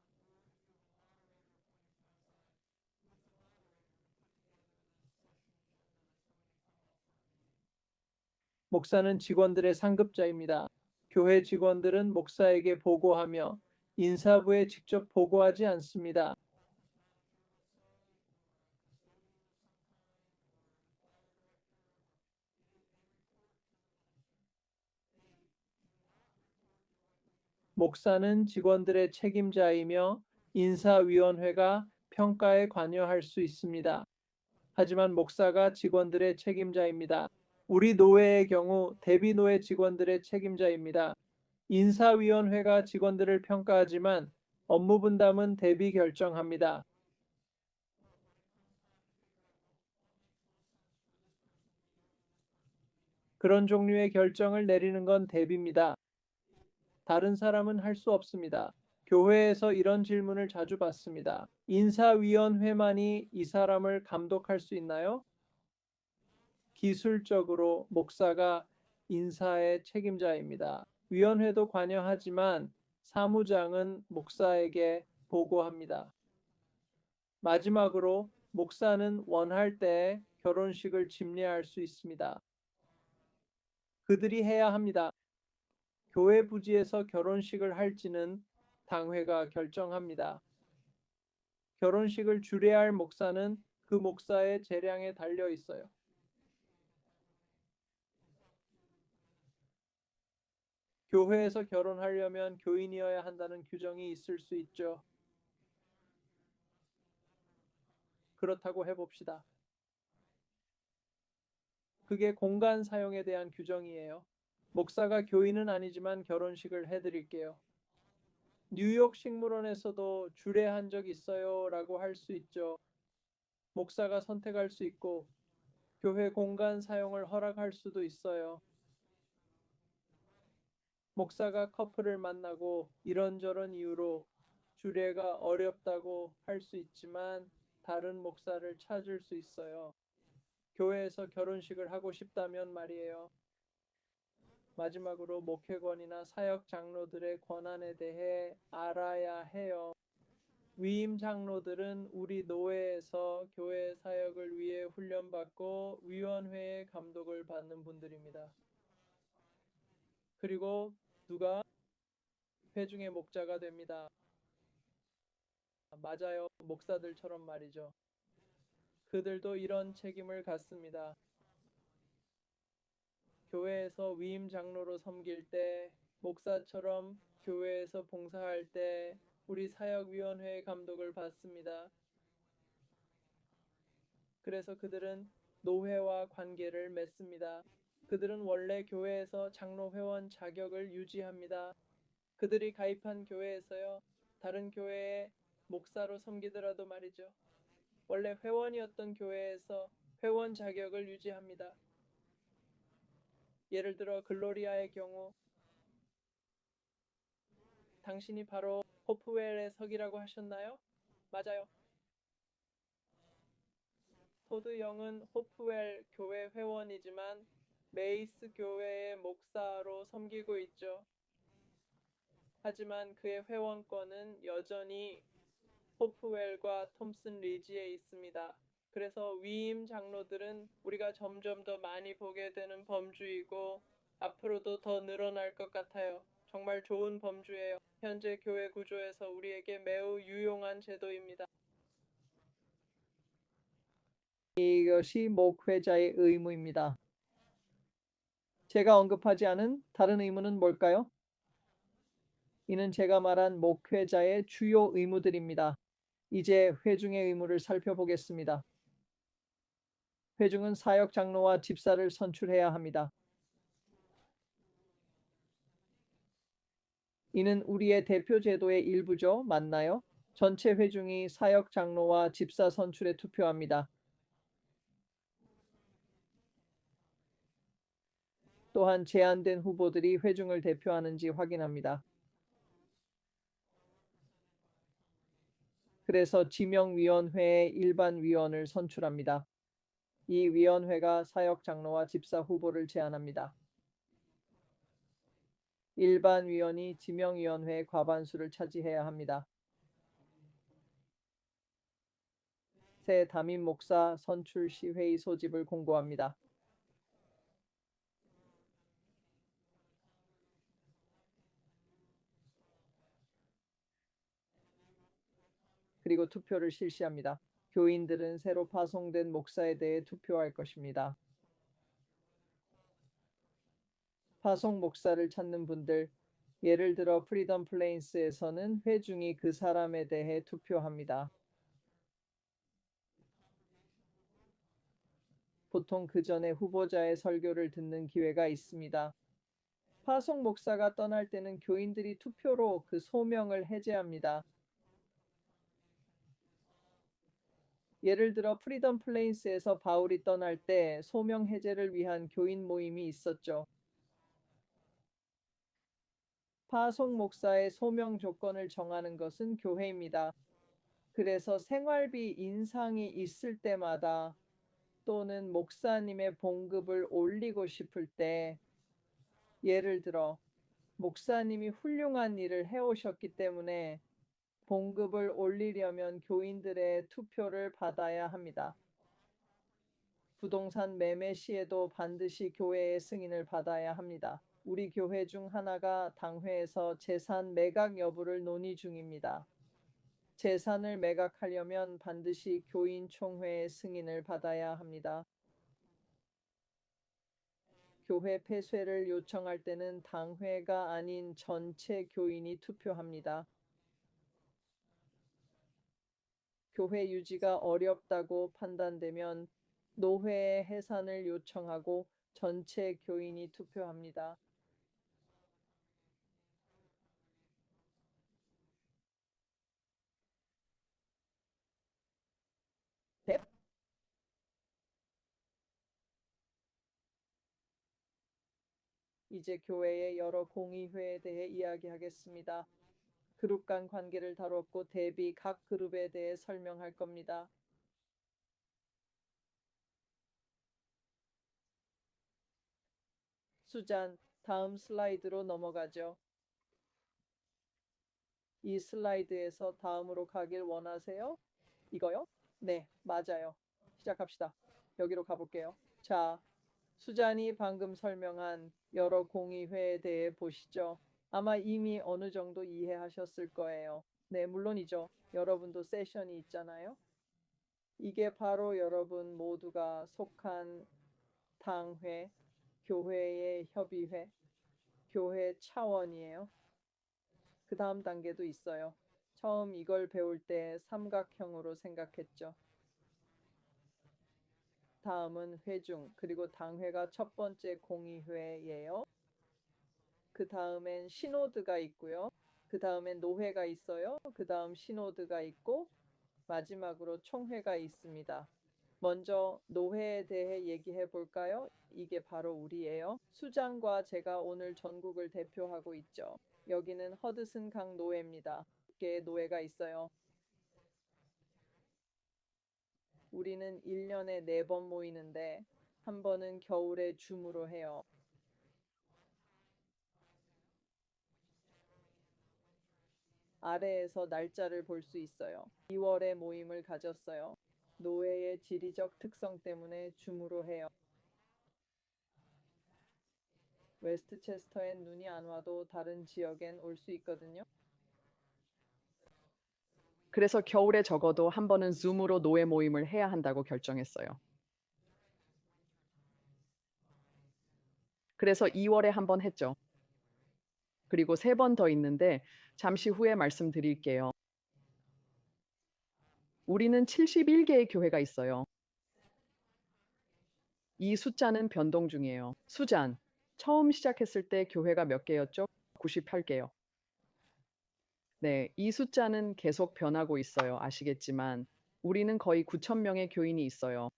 목사는 직원들의 상급자입니다. 교회 직원들은 목사에게 보고하며 인사부에 직접 보고하지 않습니다. 목사는 직원들의 책임자이며 인사위원회가 평가에 관여할 수 있습니다. 하지만 목사가 직원들의 책임자입니다. 우리 노회의 경우 대비노회 직원들의 책임자입니다. 인사위원회가 직원들을 평가하지만 업무 분담은 대비 결정합니다. 그런 종류의 결정을 내리는 건 대비입니다. 다른 사람은 할 수 없습니다. 교회에서 이런 질문을 자주 받습니다. 인사위원회만이 이 사람을 감독할 수 있나요? 기술적으로 목사가 인사의 책임자입니다. 위원회도 관여하지만 사무장은 목사에게 보고합니다. 마지막으로 목사는 원할 때 결혼식을 집례할 수 있습니다. 그들이 해야 합니다. 교회 부지에서 결혼식을 할지는 당회가 결정합니다. 결혼식을 주례할 목사는 그 목사의 재량에 달려 있어요. 교회에서 결혼하려면 교인이어야 한다는 규정이 있을 수 있죠. 그렇다고 해봅시다. 그게 공간 사용에 대한 규정이에요. 목사가 교인은 아니지만 결혼식을 해드릴게요. 뉴욕 식물원에서도 주례한 적 있어요 라고 할 수 있죠. 목사가 선택할 수 있고 교회 공간 사용을 허락할 수도 있어요. 목사가 커플을 만나고 이런저런 이유로 주례가 어렵다고 할 수 있지만 다른 목사를 찾을 수 있어요. 교회에서 결혼식을 하고 싶다면 말이에요. 마지막으로 목회권이나 사역 장로들의 권한에 대해 알아야 해요. 위임 장로들은 우리 노회에서 교회 사역을 위해 훈련받고 위원회의 감독을 받는 분들입니다. 그리고 누가 회중의 목자가 됩니다. 맞아요. 목사들처럼 말이죠. 그들도 이런 책임을 갖습니다. 교회에서 위임 장로로 섬길 때, 목사처럼 교회에서 봉사할 때 우리 사역위원회의 감독을 받습니다. 그래서 그들은 노회와 관계를 맺습니다. 그들은 원래 교회에서 장로 회원 자격을 유지합니다. 그들이 가입한 교회에서요, 다른 교회에 목사로 섬기더라도 말이죠. 원래 회원이었던 교회에서 회원 자격을 유지합니다. 예를 들어 글로리아의 경우 당신이 바로 호프웰의 석이라고 하셨나요? 맞아요. 토드 영은 호프웰 교회 회원이지만 메이스 교회의 목사로 섬기고 있죠. 하지만 그의 회원권은 여전히 호프웰과 톰슨 리지에 있습니다. 그래서 위임 장로들은 우리가 점점 더 많이 보게 되는 범주이고 앞으로도 더 늘어날 것 같아요. 정말 좋은 범주예요. 현재 교회 구조에서 우리에게 매우 유용한 제도입니다. 이것이 목회자의 의무입니다. 제가 언급하지 않은 다른 의무는 뭘까요? 이는 제가 말한 목회자의 주요 의무들입니다. 이제 회중의 의무를 살펴보겠습니다. 회중은 사역 장로와 집사를 선출해야 합니다. 이는 우리의 대표 제도의 일부죠. 맞나요? 전체 회중이 사역 장로와 집사 선출에 투표합니다. 또한 제한된 후보들이 회중을 대표하는지 확인합니다. 그래서 지명위원회의 일반 위원을 선출합니다. 이 위원회가 사역 장로와 집사 후보를 제안합니다. 일반 위원이 지명위원회의 과반수를 차지해야 합니다. 새 담임 목사 선출 시 회의 소집을 공고합니다. 그리고 투표를 실시합니다. 교인들은 새로 파송된 목사에 대해 투표할 것입니다. 파송 목사를 찾는 분들, 예를 들어 프리덤 플레인스에서는 회중이 그 사람에 대해 투표합니다. 보통 그 전에 후보자의 설교를 듣는 기회가 있습니다. 파송 목사가 떠날 때는 교인들이 투표로 그 소명을 해제합니다. 예를 들어 프리덤 플레이스에서 바울이 떠날 때 소명 해제를 위한 교인 모임이 있었죠. 파송 목사의 소명 조건을 정하는 것은 교회입니다. 그래서 생활비 인상이 있을 때마다 또는 목사님의 봉급을 올리고 싶을 때, 예를 들어 목사님이 훌륭한 일을 해오셨기 때문에 봉급을 올리려면 교인들의 투표를 받아야 합니다. 부동산 매매 시에도 반드시 교회의 승인을 받아야 합니다. 우리 교회 중 하나가 당회에서 재산 매각 여부를 논의 중입니다. 재산을 매각하려면 반드시 교인 총회의 승인을 받아야 합니다. 교회 폐쇄를 요청할 때는 당회가 아닌 전체 교인이 투표합니다. 교회 유지가 어렵다고 판단되면 노회의 해산을 요청하고 전체 교인이 투표합니다. 네. 이제 교회의 여러 공의회에 대해 이야기하겠습니다. 그룹 간 관계를 다뤘고 대비 각 그룹에 대해 설명할 겁니다. 수잔, 다음 슬라이드로 넘어가죠. 이 슬라이드에서 다음으로 가길 원하세요? 이거요? 네, 맞아요. 시작합시다. 여기로 가볼게요. 자, 수잔이 방금 설명한 여러 공의회에 대해 보시죠. 아마 이미 어느 정도 이해하셨을 거예요. 네, 물론이죠. 여러분도 세션이 있잖아요. 이게 바로 여러분 모두가 속한 당회, 교회의 협의회, 교회 차원이에요. 그 다음 단계도 있어요. 처음 이걸 배울 때 삼각형으로 생각했죠. 다음은 회중, 그리고 당회가 첫 번째 공의회예요. 그 다음엔 시노드가 있고요. 그 다음엔 노회가 있어요. 그 다음 시노드가 있고 마지막으로 총회가 있습니다. 먼저 노회에 대해 얘기해 볼까요? 이게 바로 우리예요. 수장과 제가 오늘 전국을 대표하고 있죠. 여기는 허드슨 강 노회입니다. 개 노회가 있어요. 우리는 1년에 4번 모이는데 한 번은 겨울에 줌으로 해요. 아래에서 날짜를 볼 수 있어요. 2월에 모임을 가졌어요. 노회의 지리적 특성 때문에 줌으로 해요. 웨스트체스터엔 눈이 안 와도 다른 지역엔 올 수 있거든요. 그래서 겨울에 적어도 한 번은 줌으로 노예 모임을 해야 한다고 결정했어요. 그래서 2월에 한 번 했죠. 그리고 3번 더 있는데 잠시 후에 말씀드릴게요. 우리는 71개의 교회가 있어요. 이 숫자는 변동 중이에요. 수잔, 처음 시작했을 때 교회가 몇 개였죠? 98개요. 네, 이 숫자는 계속 변하고 있어요. 아시겠지만 우리는 거의 9천 명의 교인이 있어요.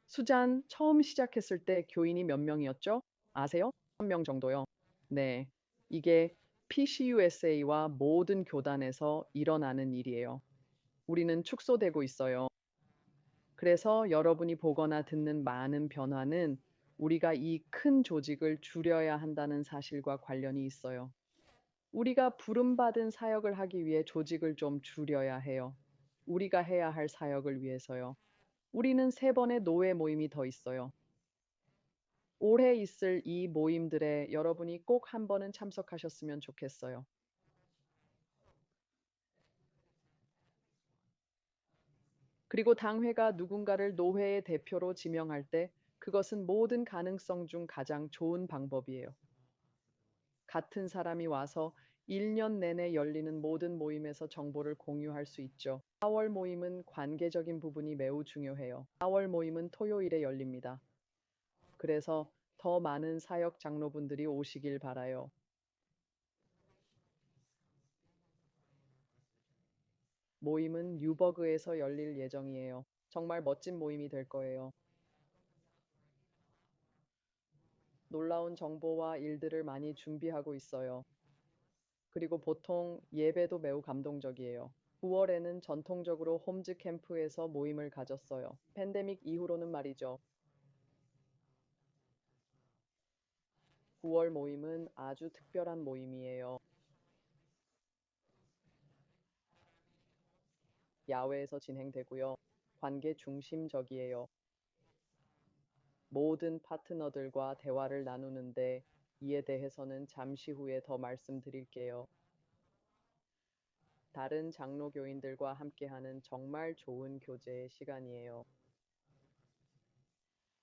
수잔, 처음 시작했을 때 교인이 몇 명이었죠? 아세요? 1명 정도요. 네, 이게 PCUSA와 모든 교단에서 일어나는 일이에요. 우리는 축소되고 있어요. 그래서 여러분이 보거나 듣는 많은 변화는 우리가 이 큰 조직을 줄여야 한다는 사실과 관련이 있어요. 우리가 부름받은 사역을 하기 위해 조직을 좀 줄여야 해요. 우리가 해야 할 사역을 위해서요. 우리는 3번의 노예 모임이 더 있어요. 올해 있을 이 모임들에 여러분이 꼭 한 번은 참석하셨으면 좋겠어요. 그리고 당회가 누군가를 노회의 대표로 지명할 때 그것은 모든 가능성 중 가장 좋은 방법이에요. 같은 사람이 와서 1년 내내 열리는 모든 모임에서 정보를 공유할 수 있죠. 4월 모임은 관계적인 부분이 매우 중요해요. 4월 모임은 토요일에 열립니다. 그래서 더 많은 사역 장로분들이 오시길 바라요. 모임은 뉴버그에서 열릴 예정이에요. 정말 멋진 모임이 될 거예요. 놀라운 정보와 일들을 많이 준비하고 있어요. 그리고 보통 예배도 매우 감동적이에요. 9월에는 전통적으로 홈즈 캠프에서 모임을 가졌어요. 팬데믹 이후로는 말이죠. 9월 모임은 아주 특별한 모임이에요. 야외에서 진행되고요. 관계 중심적이에요. 모든 파트너들과 대화를 나누는데 이에 대해서는 잠시 후에 더 말씀드릴게요. 다른 장로교인들과 함께하는 정말 좋은 교제의 시간이에요.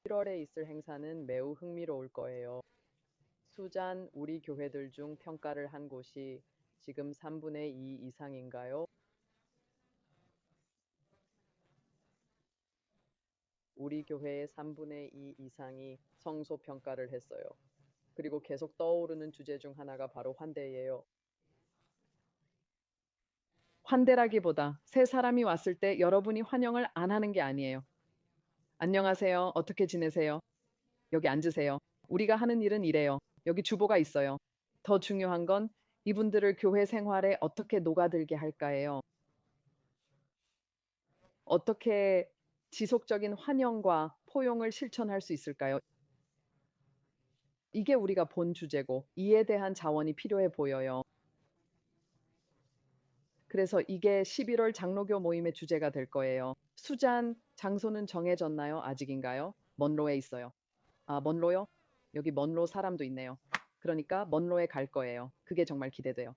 1월에 있을 행사는 매우 흥미로울 거예요. 수잔, 우리 교회들 중 평가를 한 곳이 지금 3분의 2 이상인가요? 우리 교회의 3분의 2 이상이 성소 평가를 했어요. 그리고 계속 떠오르는 주제 중 하나가 바로 환대예요. 환대라기보다 새 사람이 왔을 때 여러분이 환영을 안 하는 게 아니에요. 안녕하세요. 어떻게 지내세요? 여기 앉으세요. 우리가 하는 일은 이래요. 여기 주보가 있어요. 더 중요한 건 이분들을 교회 생활에 어떻게 녹아들게 할까예요. 어떻게 지속적인 환영과 포용을 실천할 수 있을까요? 이게 우리가 본 주제고 이에 대한 자원이 필요해 보여요. 그래서 이게 11월 장로교 모임의 주제가 될 거예요. 수잔, 장소는 정해졌나요? 아직인가요? 먼로에 있어요. 아, 먼로요? 여기 먼로 사람도 있네요. 그러니까 먼로에 갈 거예요. 그게 정말 기대돼요.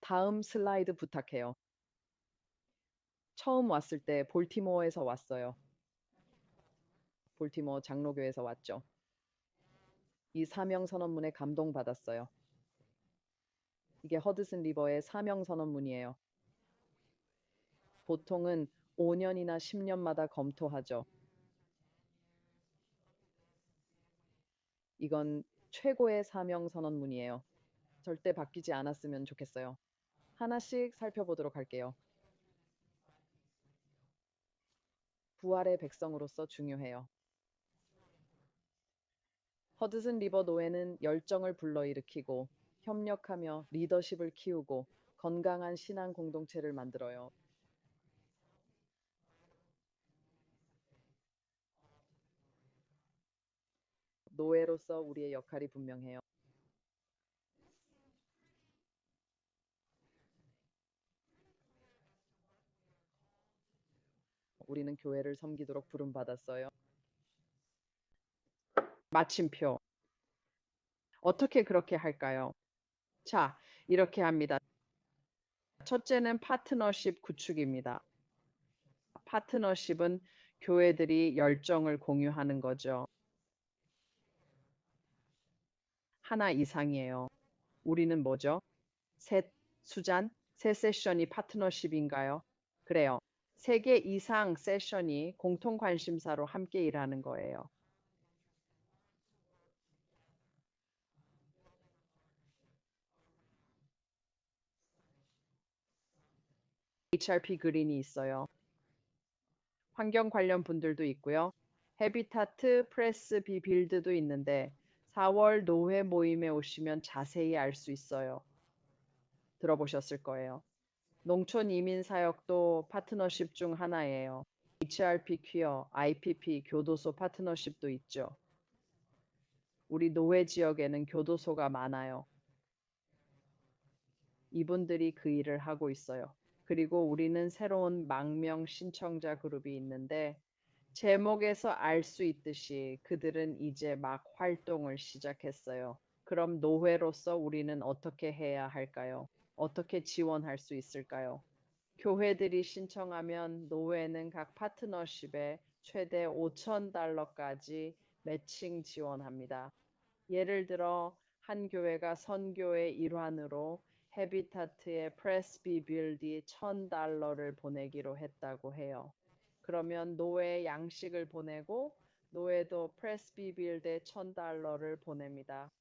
다음 슬라이드 부탁해요. 처음 왔을 때 볼티모어에서 왔어요. 볼티모어 장로교에서 왔죠. 이 사명 선언문에 감동받았어요. 이게 허드슨 리버의 사명 선언문이에요. 보통은 5년이나 10년마다 검토하죠. 이건 최고의 사명 선언문이에요. 절대 바뀌지 않았으면 좋겠어요. 하나씩 살펴보도록 할게요. 부활의 백성으로서 중요해요. 허드슨 리버 노회는 열정을 불러일으키고 협력하며 리더십을 키우고 건강한 신앙 공동체를 만들어요. 노예로서 우리의 역할이 분명해요. 우리는 교회를 섬기도록 부름받았어요. 마침표. 어떻게 그렇게 할까요? 자, 이렇게 합니다. 첫째는 파트너십 구축입니다. 파트너십은 교회들이 열정을 공유하는 거죠. 하나 이상이에요. 우리는 뭐죠? 셋, 수잔, 세 세션이 파트너십인가요? 그래요. 3개 이상 세션이 공통 관심사로 함께 일하는 거예요. HRP 그린이 있어요. 환경 관련 분들도 있고요. 헤비타트 프레스 비빌드도 있는데 4월 노회 모임에 오시면 자세히 알 수 있어요. 들어보셨을 거예요. 농촌 이민 사역도 파트너십 중 하나예요. HRP 퀴어, IPP 교도소 파트너십도 있죠. 우리 노회 지역에는 교도소가 많아요. 이분들이 그 일을 하고 있어요. 그리고 우리는 새로운 망명 신청자 그룹이 있는데 제목에서 알 수 있듯이 그들은 이제 막 활동을 시작했어요. 그럼 노회로서 우리는 어떻게 해야 할까요? 어떻게 지원할 수 있을까요? 교회들이 신청하면 노회는 각 파트너십에 최대 $5,000까지 매칭 지원합니다. 예를 들어 한 교회가 선교의 일환으로 헤비타트에 프레스비 빌디 $1,000를 보내기로 했다고 해요. 그러면 노회에 양식을 보내고 노회도 프레스비 빌드에 $1,000를 보냅니다.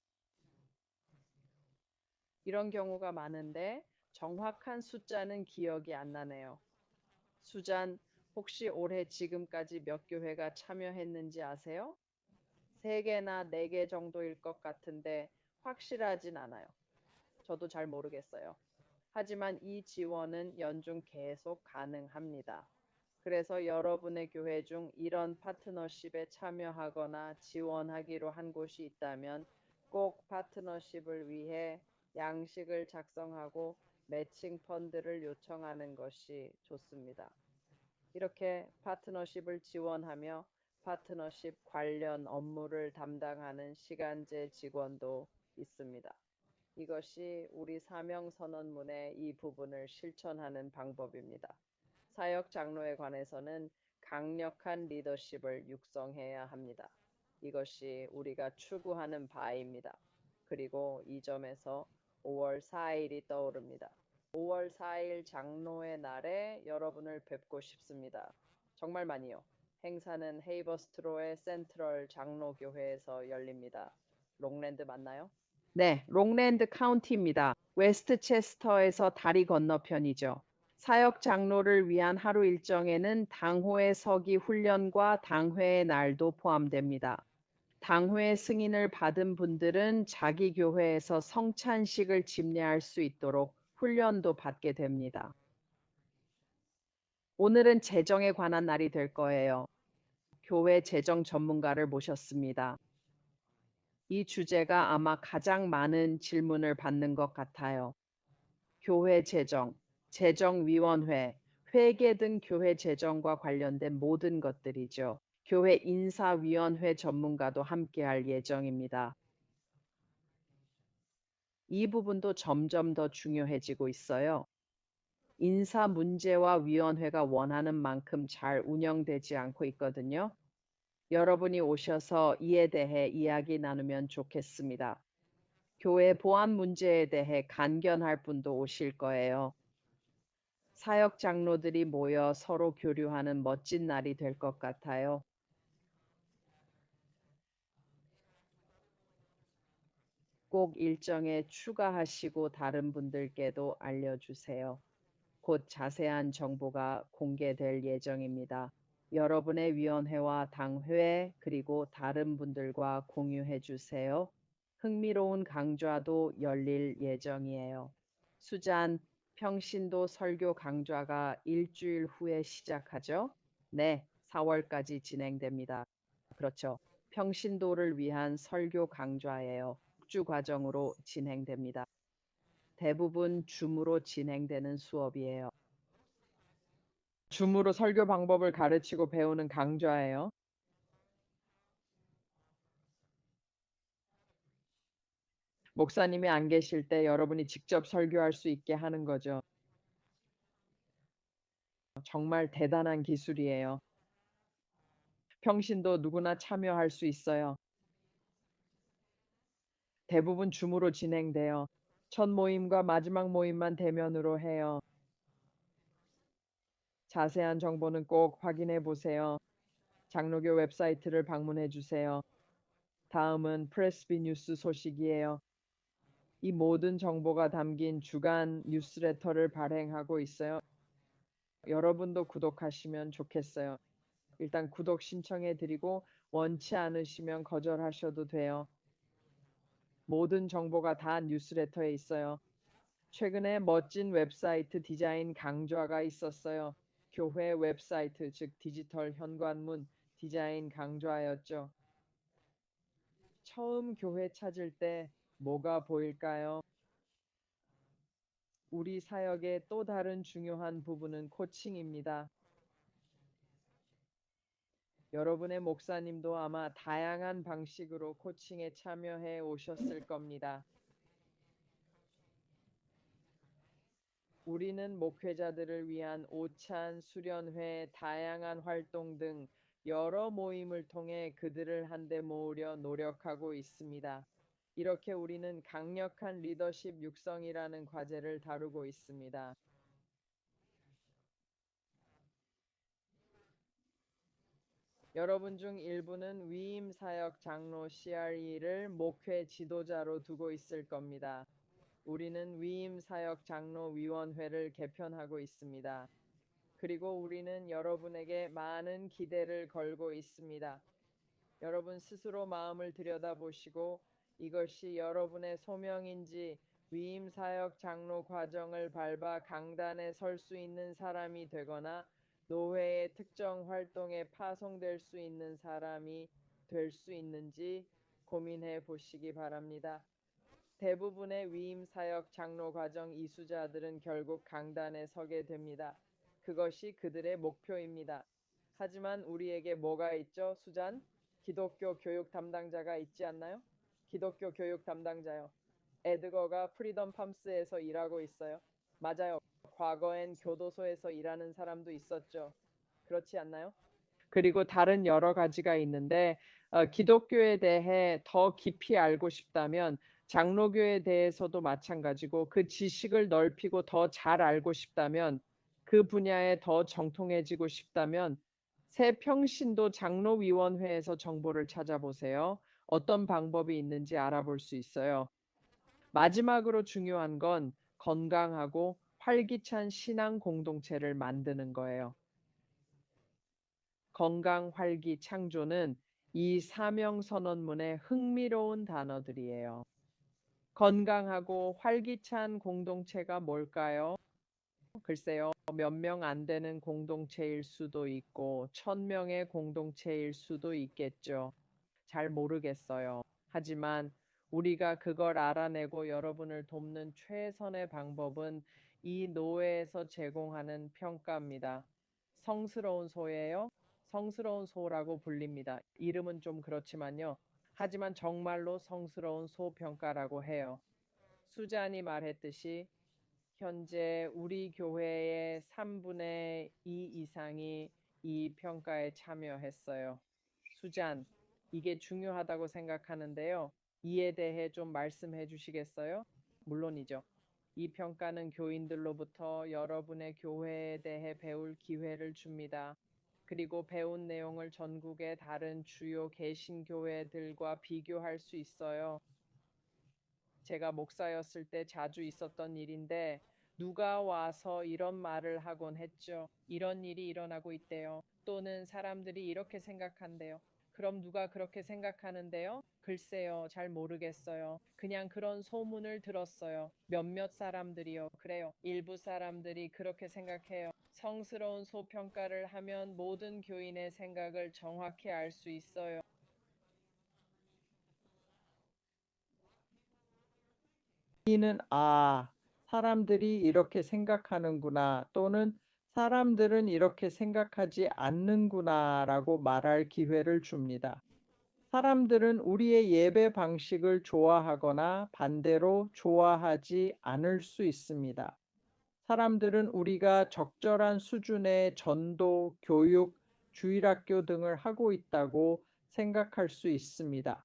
이런 경우가 많은데 정확한 숫자는 기억이 안 나네요. 수잔, 혹시 올해 지금까지 몇 교회가 참여했는지 아세요? 3개나 4개 정도일 것 같은데 확실하진 않아요. 저도 잘 모르겠어요. 하지만 이 지원은 연중 계속 가능합니다. 그래서 여러분의 교회 중 이런 파트너십에 참여하거나 지원하기로 한 곳이 있다면 꼭 파트너십을 위해 양식을 작성하고 매칭 펀드를 요청하는 것이 좋습니다. 이렇게 파트너십을 지원하며 파트너십 관련 업무를 담당하는 시간제 직원도 있습니다. 이것이 우리 사명선언문의 이 부분을 실천하는 방법입니다. 사역 장로에 관해서는 강력한 리더십을 육성해야 합니다. 이것이 우리가 추구하는 바입니다. 그리고 이 점에서 5월 4일이 떠오릅니다. 5월 4일 장로의 날에 여러분을 뵙고 싶습니다. 정말 많이요. 행사는 헤이버스트로의 센트럴 장로교회에서 열립니다. 롱랜드 맞나요? 네, 롱랜드 카운티입니다. 웨스트체스터에서 다리 건너편이죠. 사역 장로를 위한 하루 일정에는 당호의 서기 훈련과 당회의 날도 포함됩니다. 당회 승인을 받은 분들은 자기 교회에서 성찬식을 집례할 수 있도록 훈련도 받게 됩니다. 오늘은 재정에 관한 날이 될 거예요. 교회 재정 전문가를 모셨습니다. 이 주제가 아마 가장 많은 질문을 받는 것 같아요. 교회 재정, 재정위원회, 회계 등 교회 재정과 관련된 모든 것들이죠. 교회 인사위원회 전문가도 함께할 예정입니다. 이 부분도 점점 더 중요해지고 있어요. 인사 문제와 위원회가 원하는 만큼 잘 운영되지 않고 있거든요. 여러분이 오셔서 이에 대해 이야기 나누면 좋겠습니다. 교회 보안 문제에 대해 간견할 분도 오실 거예요. 사역 장로들이 모여 서로 교류하는 멋진 날이 될 것 같아요. 꼭 일정에 추가하시고 다른 분들께도 알려주세요. 곧 자세한 정보가 공개될 예정입니다. 여러분의 위원회와 당회 그리고 다른 분들과 공유해 주세요. 흥미로운 강좌도 열릴 예정이에요. 수잔, 평신도 설교 강좌가 일주일 후에 시작하죠? 네, 4월까지 진행됩니다. 그렇죠. 평신도를 위한 설교 강좌예요. 6주 과정으로 진행됩니다. 대부분 줌으로 진행되는 수업이에요. 줌으로 설교 방법을 가르치고 배우는 강좌예요. 목사님이 안 계실 때 여러분이 직접 설교할 수 있게 하는 거죠. 정말 대단한 기술이에요. 평신도 누구나 참여할 수 있어요. 대부분 줌으로 진행돼요. 첫 모임과 마지막 모임만 대면으로 해요. 자세한 정보는 꼭 확인해 보세요. 장로교 웹사이트를 방문해 주세요. 다음은 프레스비 뉴스 소식이에요. 이 모든 정보가 담긴 주간 뉴스레터를 발행하고 있어요. 여러분도 구독하시면 좋겠어요. 일단 구독 신청해 드리고 원치 않으시면 거절하셔도 돼요. 모든 정보가 다 뉴스레터에 있어요. 최근에 멋진 웹사이트 디자인 강좌가 있었어요. 교회 웹사이트, 즉 디지털 현관문 디자인 강좌였죠. 처음 교회 찾을 때 뭐가 보일까요? 우리 사역의 또 다른 중요한 부분은 코칭입니다. 여러분의 목사님도 아마 다양한 방식으로 코칭에 참여해 오셨을 겁니다. 우리는 목회자들을 위한 오찬, 수련회, 다양한 활동 등 여러 모임을 통해 그들을 한데 모으려 노력하고 있습니다. 이렇게 우리는 강력한 리더십 육성이라는 과제를 다루고 있습니다. 여러분 중 일부는 위임 사역 장로 CRE를 목회 지도자로 두고 있을 겁니다. 우리는 위임 사역 장로 위원회를 개편하고 있습니다. 그리고 우리는 여러분에게 많은 기대를 걸고 있습니다. 여러분 스스로 마음을 들여다보시고 이것이 여러분의 소명인지 위임 사역 장로 과정을 밟아 강단에 설 수 있는 사람이 되거나 노회의 특정 활동에 파송될 수 있는 사람이 될 수 있는지 고민해 보시기 바랍니다. 대부분의 위임 사역 장로 과정 이수자들은 결국 강단에 서게 됩니다. 그것이 그들의 목표입니다. 하지만 우리에게 뭐가 있죠, 수잔? 기독교 교육 담당자가 있지 않나요? 기독교 교육 담당자요. 에드거가 프리덤 팜스에서 일하고 있어요. 맞아요. 과거엔 교도소에서 일하는 사람도 있었죠. 그렇지 않나요? 그리고 다른 여러 가지가 있는데 기독교에 대해 더 깊이 알고 싶다면 장로교에 대해서도 마찬가지고 그 지식을 넓히고 더 잘 알고 싶다면 그 분야에 더 정통해지고 싶다면 새평신도 장로위원회에서 정보를 찾아보세요. 어떤 방법이 있는지 알아볼 수 있어요. 마지막으로 중요한 건 건강하고 활기찬 신앙 공동체를 만드는 거예요. 건강, 활기, 창조는 이 사명 선언문의 흥미로운 단어들이에요. 건강하고 활기찬 공동체가 뭘까요? 글쎄요, 몇 명 안 되는 공동체일 수도 있고, 1000명의 공동체일 수도 있겠죠. 잘 모르겠어요. 하지만 우리가 그걸 알아내고 여러분을 돕는 최선의 방법은 이 노회에서 제공하는 평가입니다. 성스러운 소예요. 성스러운 소라고 불립니다. 이름은 좀 그렇지만요. 하지만 정말로 성스러운 소 평가라고 해요. 수잔이 말했듯이 현재 우리 교회의 3분의 2 이상이 이 평가에 참여했어요. 수잔, 이게 중요하다고 생각하는데요. 이에 대해 좀 말씀해 주시겠어요? 물론이죠. 이 평가는 교인들로부터 여러분의 교회에 대해 배울 기회를 줍니다. 그리고 배운 내용을 전국의 다른 주요 개신교회들과 비교할 수 있어요. 제가 목사였을 때 자주 있었던 일인데 누가 와서 이런 말을 하곤 했죠. 이런 일이 일어나고 있대요. 또는 사람들이 이렇게 생각한대요. 그럼 누가 그렇게 생각하는데요? 글쎄요, 잘 모르겠어요. 그냥 그런 소문을 들었어요. 몇몇 사람들이요. 그래요. 일부 사람들이 그렇게 생각해요. 성스러운 소평가를 하면 모든 교인의 생각을 정확히 알 수 있어요. 이는 사람들이 이렇게 생각하는구나 또는 사람들은 이렇게 생각하지 않는구나라고 말할 기회를 줍니다. 사람들은 우리의 예배 방식을 좋아하거나 반대로 좋아하지 않을 수 있습니다. 사람들은 우리가 적절한 수준의 전도, 교육, 주일학교 등을 하고 있다고 생각할 수 있습니다.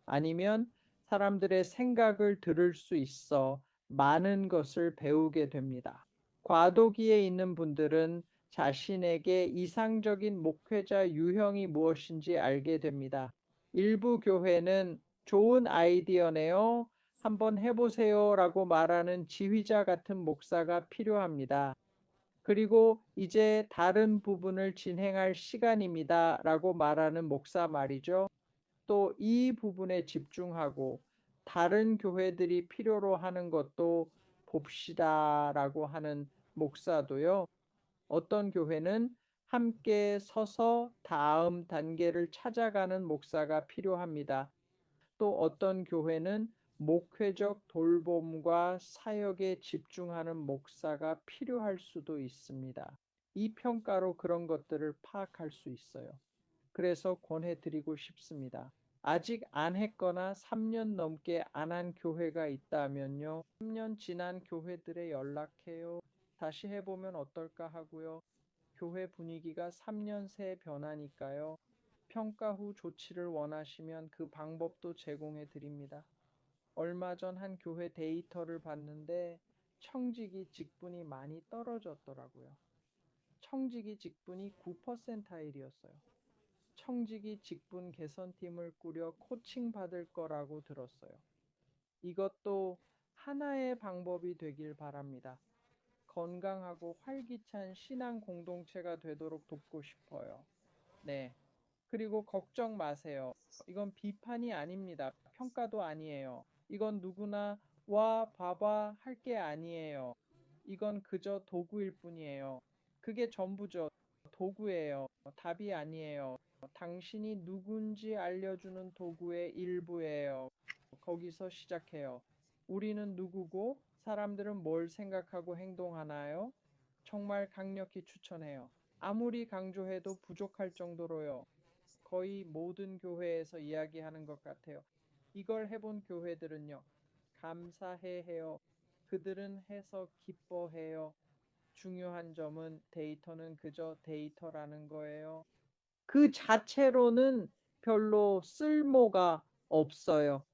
아니면 사람들의 생각을 들을 수 있어 많은 것을 배우게 됩니다. 과도기에 있는 분들은 자신에게 이상적인 목회자 유형이 무엇인지 알게 됩니다. 일부 교회는 좋은 아이디어네요. 한번 해보세요 라고 말하는 지휘자 같은 목사가 필요합니다. 그리고 이제 다른 부분을 진행할 시간입니다 라고 말하는 목사 말이죠. 또 이 부분에 집중하고 다른 교회들이 필요로 하는 것도 봅시다라고 하는 목사도요. 어떤 교회는 함께 서서 다음 단계를 찾아가는 목사가 필요합니다. 또 어떤 교회는 목회적 돌봄과 사역에 집중하는 목사가 필요할 수도 있습니다. 이 평가로 그런 것들을 파악할 수 있어요. 그래서 권해드리고 싶습니다. 아직 안 했거나 3년 넘게 안 한 교회가 있다면요. 3년 지난 교회들에 연락해요. 다시 해보면 어떨까 하고요. 교회 분위기가 3년 새 변하니까요. 평가 후 조치를 원하시면 그 방법도 제공해 드립니다. 얼마 전 한 교회 데이터를 봤는데 청지기 직분이 많이 떨어졌더라고요. 청지기 직분이 9%일이었어요. 청지기 직분 개선팀을 꾸려 코칭 받을 거라고 들었어요. 이것도 하나의 방법이 되길 바랍니다. 건강하고 활기찬 신앙 공동체가 되도록 돕고 싶어요. 네. 그리고 걱정 마세요. 이건 비판이 아닙니다. 평가도 아니에요. 이건 누구나 와, 봐봐 할 게 아니에요. 이건 그저 도구일 뿐이에요. 그게 전부죠. 도구예요. 답이 아니에요. 당신이 누군지 알려주는 도구의 일부예요. 거기서 시작해요. 우리는 누구고 사람들은 뭘 생각하고 행동하나요? 정말 강력히 추천해요. 아무리 강조해도 부족할 정도로요. 거의 모든 교회에서 이야기하는 것 같아요. 이걸 해본 교회들은요. 감사해 해요. 그들은 해서 기뻐해요. 중요한 점은 데이터는 그저 데이터라는 거예요. 그 자체로는 별로 쓸모가 없어요.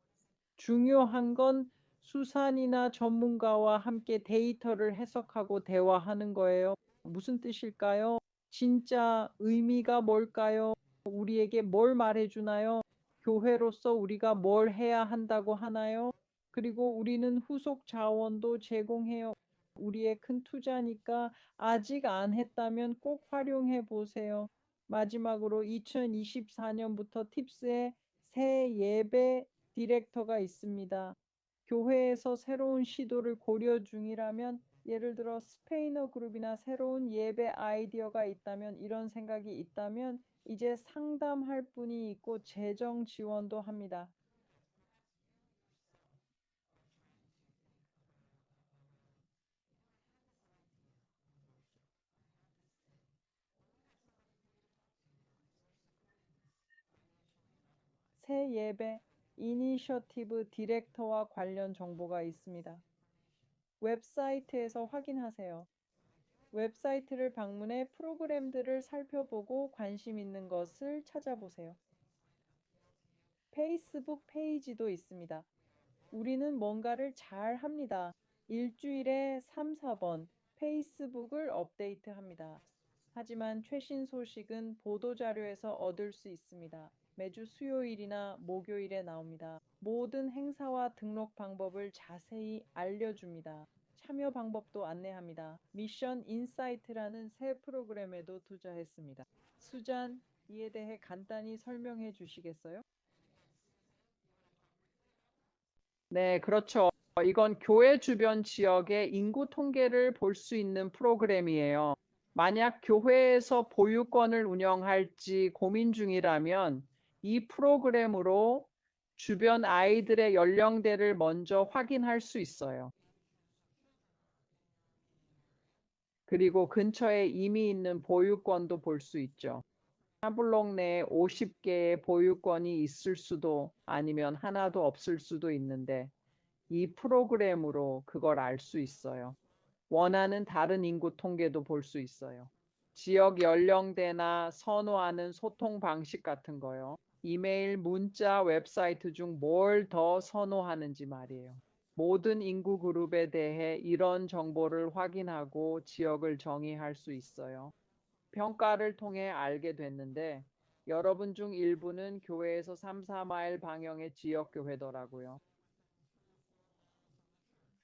중요한 건 수산이나 전문가와 함께 데이터를 해석하고 대화하는 거예요. 무슨 뜻일까요? 진짜 의미가 뭘까요? 우리에게 뭘 말해주나요? 교회로서 우리가 뭘 해야 한다고 하나요? 그리고 우리는 후속 자원도 제공해요. 우리의 큰 투자니까 아직 안 했다면 꼭 활용해 보세요. 마지막으로 2024년부터 팁스에 새 예배 디렉터가 있습니다. 교회에서 새로운 시도를 고려 중이라면 예를 들어 스페인어 그룹이나 새로운 예배 아이디어가 있다면 이런 생각이 있다면 이제 상담할 분이 있고 재정 지원도 합니다. 새 예배 이니셔티브 디렉터와 관련 정보가 있습니다. 웹사이트에서 확인하세요. 웹사이트를 방문해 프로그램들을 살펴보고 관심 있는 것을 찾아보세요. 페이스북 페이지도 있습니다. 우리는 뭔가를 잘 합니다. 일주일에 3, 4번 페이스북을 업데이트합니다. 하지만 최신 소식은 보도자료에서 얻을 수 있습니다. 매주 수요일이나 목요일에 나옵니다. 모든 행사와 등록 방법을 자세히 알려줍니다. 참여 방법도 안내합니다. 미션 인사이트라는 새 프로그램에도 투자했습니다. 수잔, 이에 대해 간단히 설명해 주시겠어요? 네, 그렇죠. 이건 교회 주변 지역의 인구 통계를 볼 수 있는 프로그램이에요. 만약 교회에서 보육원을 운영할지 고민 중이라면 이 프로그램으로 주변 아이들의 연령대를 먼저 확인할 수 있어요. 그리고 근처에 이미 있는 보육원도 볼 수 있죠. 한 블록 내에 50개의 보육원이 있을 수도 아니면 하나도 없을 수도 있는데 이 프로그램으로 그걸 알 수 있어요. 원하는 다른 인구 통계도 볼 수 있어요. 지역 연령대나 선호하는 소통 방식 같은 거요. 이메일, 문자, 웹사이트 중 뭘 더 선호하는지 말이에요. 모든 인구 그룹에 대해 이런 정보를 확인하고 지역을 정의할 수 있어요. 평가를 통해 알게 됐는데 여러분 중 일부는 교회에서 3, 4마일 방향의 지역 교회더라고요.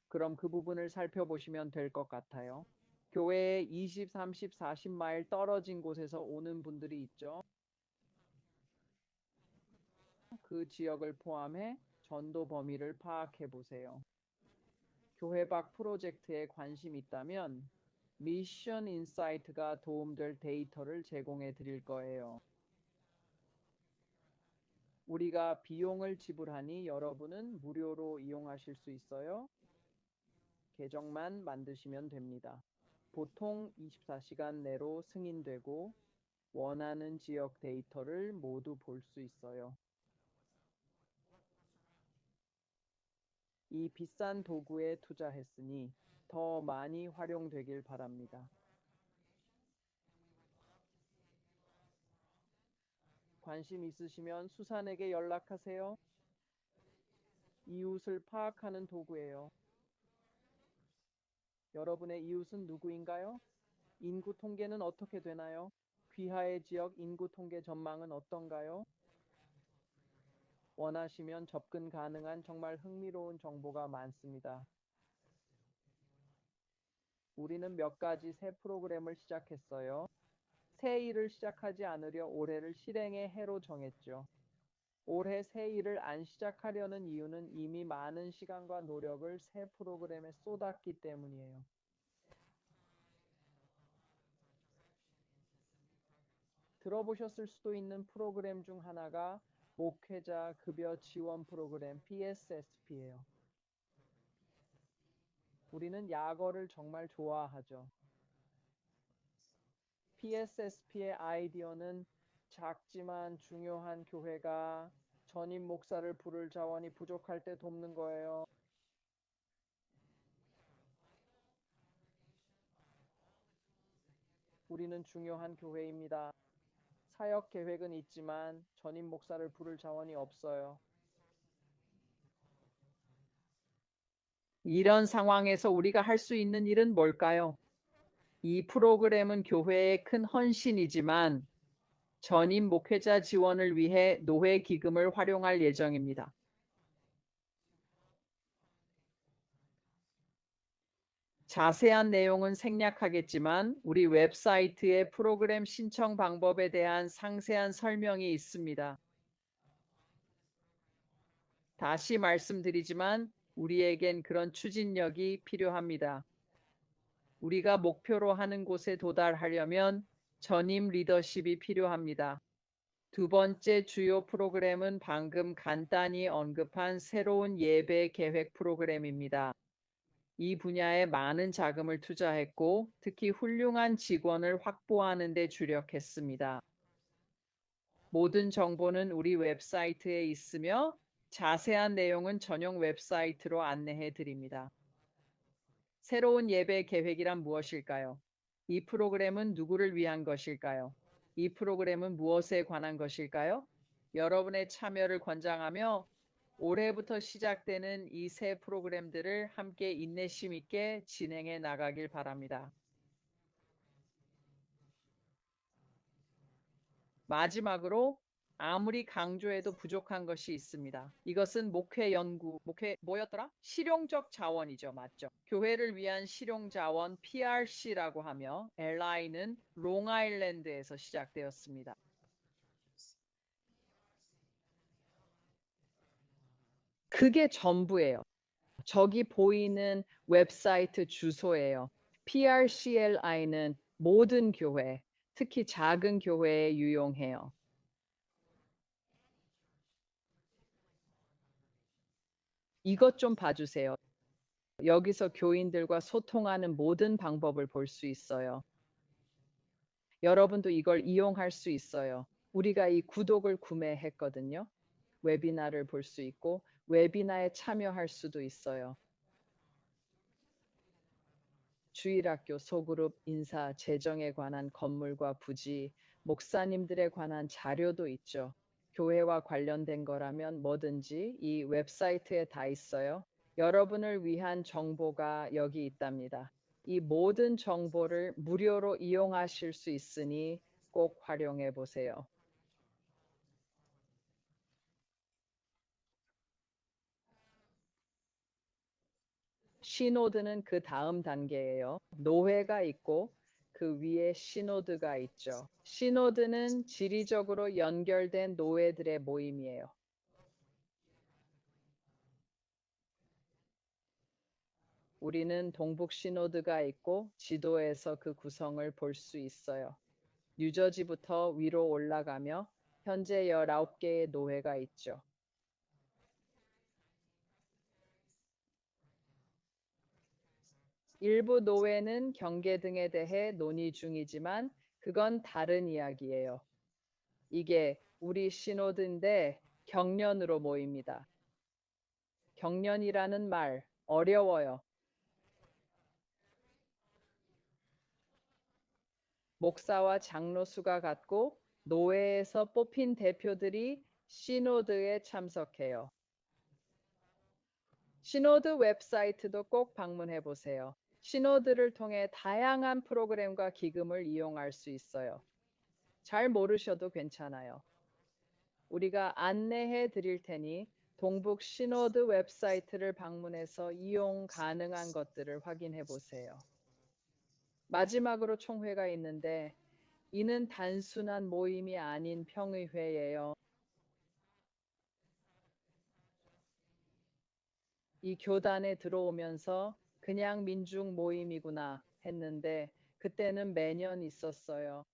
그럼 그 부분을 살펴보시면 될 것 같아요. 교회에 20, 30, 40마일 떨어진 곳에서 오는 분들이 있죠. 그 지역을 포함해 전도 범위를 파악해 보세요. 교회 밖 프로젝트에 관심 있다면 미션 인사이트가 도움될 데이터를 제공해 드릴 거예요. 우리가 비용을 지불하니 여러분은 무료로 이용하실 수 있어요. 계정만 만드시면 됩니다. 보통 24시간 내로 승인되고 원하는 지역 데이터를 모두 볼 수 있어요. 이 비싼 도구에 투자했으니 더 많이 활용되길 바랍니다. 관심 있으시면 수산에게 연락하세요. 이웃을 파악하는 도구예요. 여러분의 이웃은 누구인가요? 인구 통계는 어떻게 되나요? 귀하의 지역 인구 통계 전망은 어떤가요? 원하시면 접근 가능한 정말 흥미로운 정보가 많습니다. 우리는 몇 가지 새 프로그램을 시작했어요. 새 일을 시작하지 않으려 올해를 실행의 해로 정했죠. 올해 새 일을 안 시작하려는 이유는 이미 많은 시간과 노력을 새 프로그램에 쏟았기 때문이에요. 들어보셨을 수도 있는 프로그램 중 하나가 목회자 급여 지원 프로그램 PSSP예요. 우리는 야거를 정말 좋아하죠. PSSP의 아이디어는 작지만 중요한 교회가 전임 목사를 부를 자원이 부족할 때 돕는 거예요. 우리는 중요한 교회입니다. 사역 계획은 있지만 전임 목사를 부를 자원이 없어요. 이런 상황에서 우리가 할 수 있는 일은 뭘까요? 이 프로그램은 교회의 큰 헌신이지만 전임 목회자 지원을 위해 노회 기금을 활용할 예정입니다. 자세한 내용은 생략하겠지만 우리 웹사이트에 프로그램 신청 방법에 대한 상세한 설명이 있습니다. 다시 말씀드리지만 우리에겐 그런 추진력이 필요합니다. 우리가 목표로 하는 곳에 도달하려면 전임 리더십이 필요합니다. 두 번째 주요 프로그램은 방금 간단히 언급한 새로운 예배 계획 프로그램입니다. 이 분야에 많은 자금을 투자했고 특히 훌륭한 직원을 확보하는 데 주력했습니다. 모든 정보는 우리 웹사이트에 있으며 자세한 내용은 전용 웹사이트로 안내해 드립니다. 새로운 예배 계획이란 무엇일까요? 이 프로그램은 누구를 위한 것일까요? 이 프로그램은 무엇에 관한 것일까요? 여러분의 참여를 권장하며 올해부터 시작되는 이 새 프로그램들을 함께 인내심 있게 진행해 나가길 바랍니다. 마지막으로 아무리 강조해도 부족한 것이 있습니다. 이것은 목회 연구, 뭐였더라? 실용적 자원이죠. 맞죠? 교회를 위한 실용 자원 PRC라고 하며 LI는 롱아일랜드에서 시작되었습니다. 그게 전부예요. 저기 보이는 웹사이트 주소예요. PRCLI는 모든 교회, 특히 작은 교회에 유용해요. 이것 좀 봐주세요. 여기서 교인들과 소통하는 모든 방법을 볼 수 있어요. 여러분도 이걸 이용할 수 있어요. 우리가 이 구독을 구매했거든요. 웨비나를 볼 수 있고 웨비나에 참여할 수도 있어요. 주일학교 소그룹 인사 재정에 관한 건물과 부지, 목사님들에 관한 자료도 있죠. 교회와 관련된 거라면 뭐든지 이 웹사이트에 다 있어요. 여러분을 위한 정보가 여기 있답니다. 이 모든 정보를 무료로 이용하실 수 있으니 꼭 활용해 보세요. 시노드는 그 다음 단계예요. 노회가 있고 그 위에 시노드가 있죠. 시노드는 지리적으로 연결된 노회들의 모임이에요. 우리는 동북 시노드가 있고 지도에서 그 구성을 볼 수 있어요. 뉴저지부터 위로 올라가며 현재 19개의 노회가 있죠. 일부 노회는 경계 등에 대해 논의 중이지만 그건 다른 이야기예요. 이게 우리 시노드인데 경련으로 모입니다. 경련이라는 말 어려워요. 목사와 장로 수가 같고 노회에서 뽑힌 대표들이 시노드에 참석해요. 시노드 웹사이트도 꼭 방문해 보세요. 시노드를 통해 다양한 프로그램과 기금을 이용할 수 있어요. 잘 모르셔도 괜찮아요. 우리가 안내해 드릴 테니 동북 시노드 웹사이트를 방문해서 이용 가능한 것들을 확인해 보세요. 마지막으로 총회가 있는데 이는 단순한 모임이 아닌 평의회예요. 이 교단에 들어오면서 그냥 민중 모임이구나 했는데 그때는 매년 있었어요.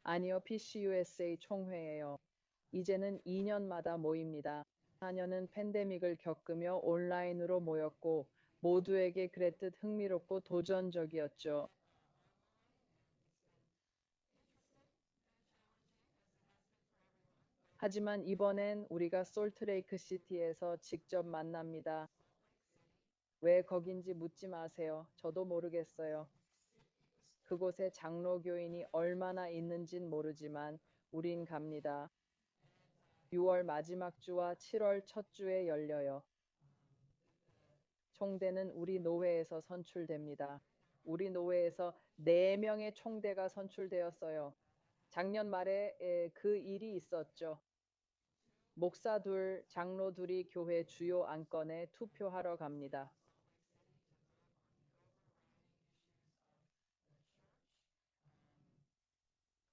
아니요, PCUSA 총회예요. 이제는 2년마다 모입니다. 4년은 팬데믹을 겪으며 온라인으로 모였고 모두에게 그랬듯 흥미롭고 도전적이었죠. 하지만 이번엔 우리가 솔트레이크 시티에서 직접 만납니다. 왜 거긴지 묻지 마세요. 저도 모르겠어요. 그곳에 장로교인이 얼마나 있는진 모르지만 우린 갑니다. 6월 마지막 주와 7월 첫 주에 열려요. 총대는 우리 노회에서 선출됩니다. 우리 노회에서 4명의 총대가 선출되었어요. 작년 말에 그 일이 있었죠. 목사 둘, 장로 둘이 교회 주요 안건에 투표하러 갑니다.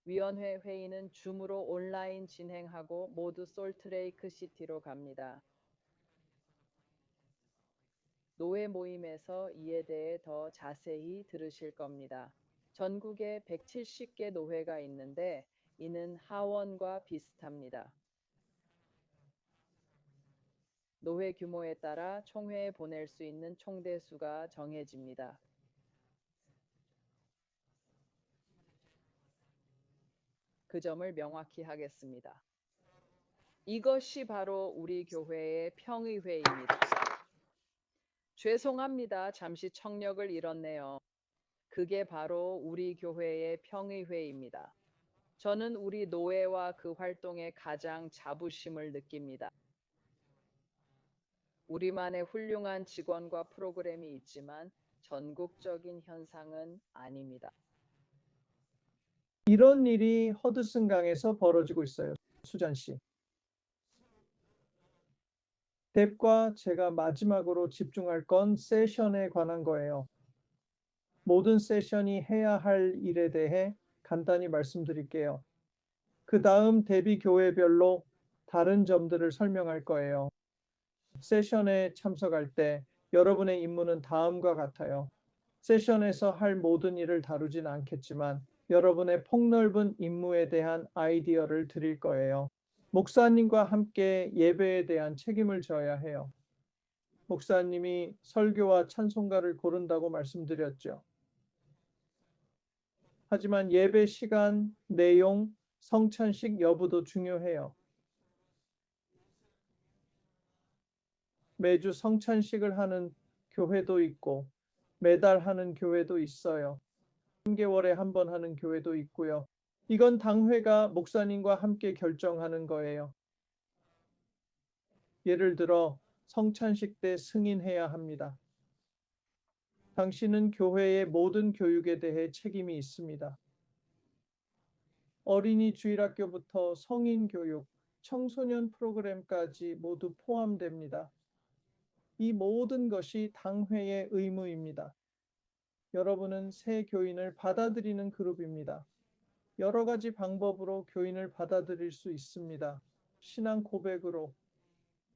위원회 회의는 줌으로 온라인 진행하고 모두 솔트레이크 시티로 갑니다. 노회 모임에서 이에 대해 더 자세히 들으실 겁니다. 전국에 170개 노회가 있는데 이는 하원과 비슷합니다. 노회 규모에 따라 총회에 보낼 수 있는 총대 수가 정해집니다. 그 점을 명확히 하겠습니다. 이것이 바로 우리 교회의 평의회입니다. 죄송합니다. 잠시 청력을 잃었네요. 그게 바로 우리 교회의 평의회입니다. 저는 우리 노회와 그 활동에 가장 자부심을 느낍니다. 우리만의 훌륭한 직원과 프로그램이 있지만 전국적인 현상은 아닙니다. 이런 일이 허드슨강에서 벌어지고 있어요. 수잔 씨. 뎁과 제가 마지막으로 집중할 건 세션에 관한 거예요. 모든 세션이 해야 할 일에 대해 간단히 말씀드릴게요. 그 다음 대비 교회별로 다른 점들을 설명할 거예요. 세션에 참석할 때 여러분의 임무는 다음과 같아요. 세션에서 할 모든 일을 다루진 않겠지만 여러분의 폭넓은 임무에 대한 아이디어를 드릴 거예요. 목사님과 함께 예배에 대한 책임을 져야 해요. 목사님이 설교와 찬송가를 고른다고 말씀드렸죠. 하지만 예배 시간, 내용, 성찬식 여부도 중요해요. 매주 성찬식을 하는 교회도 있고 매달 하는 교회도 있어요. 3개월에 한 번 하는 교회도 있고요. 이건 당회가 목사님과 함께 결정하는 거예요. 예를 들어 성찬식 때 승인해야 합니다. 당신은 교회의 모든 교육에 대해 책임이 있습니다. 어린이 주일학교부터 성인 교육, 청소년 프로그램까지 모두 포함됩니다. 이 모든 것이 당회의 의무입니다. 여러분은 새 교인을 받아들이는 그룹입니다. 여러 가지 방법으로 교인을 받아들일 수 있습니다. 신앙 고백으로.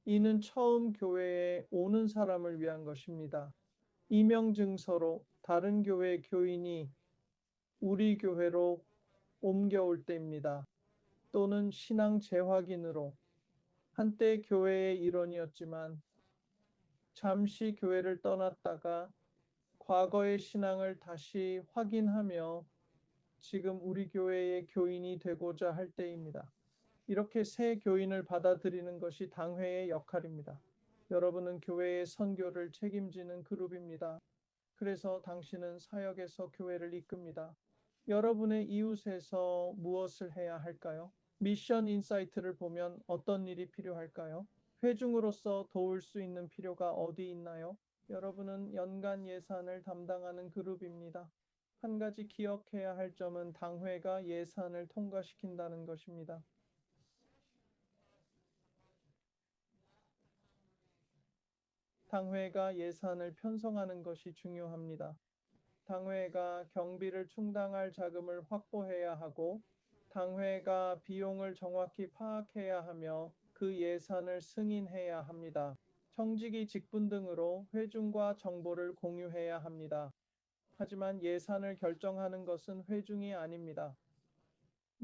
이는 처음 교회에 오는 사람을 위한 것입니다. 이명 증서로 다른 교회 교인이 우리 교회로 옮겨올 때입니다. 또는 신앙 재확인으로 한때 교회의 일원이었지만 잠시 교회를 떠났다가 과거의 신앙을 다시 확인하며 지금 우리 교회의 교인이 되고자 할 때입니다. 이렇게 새 교인을 받아들이는 것이 당회의 역할입니다. 여러분은 교회의 선교를 책임지는 그룹입니다. 그래서 당신은 사역에서 교회를 이끕니다. 여러분의 이웃에서 무엇을 해야 할까요? 미션 인사이트를 보면 어떤 일이 필요할까요? 회중으로서 도울 수 있는 필요가 어디 있나요? 여러분은 연간 예산을 담당하는 그룹입니다. 한 가지 기억해야 할 점은 당회가 예산을 통과시킨다는 것입니다. 당회가 예산을 편성하는 것이 중요합니다. 당회가 경비를 충당할 자금을 확보해야 하고 당회가 비용을 정확히 파악해야 하며 그 예산을 승인해야 합니다. 청지기 직분 등으로 회중과 정보를 공유해야 합니다. 하지만 예산을 결정하는 것은 회중이 아닙니다.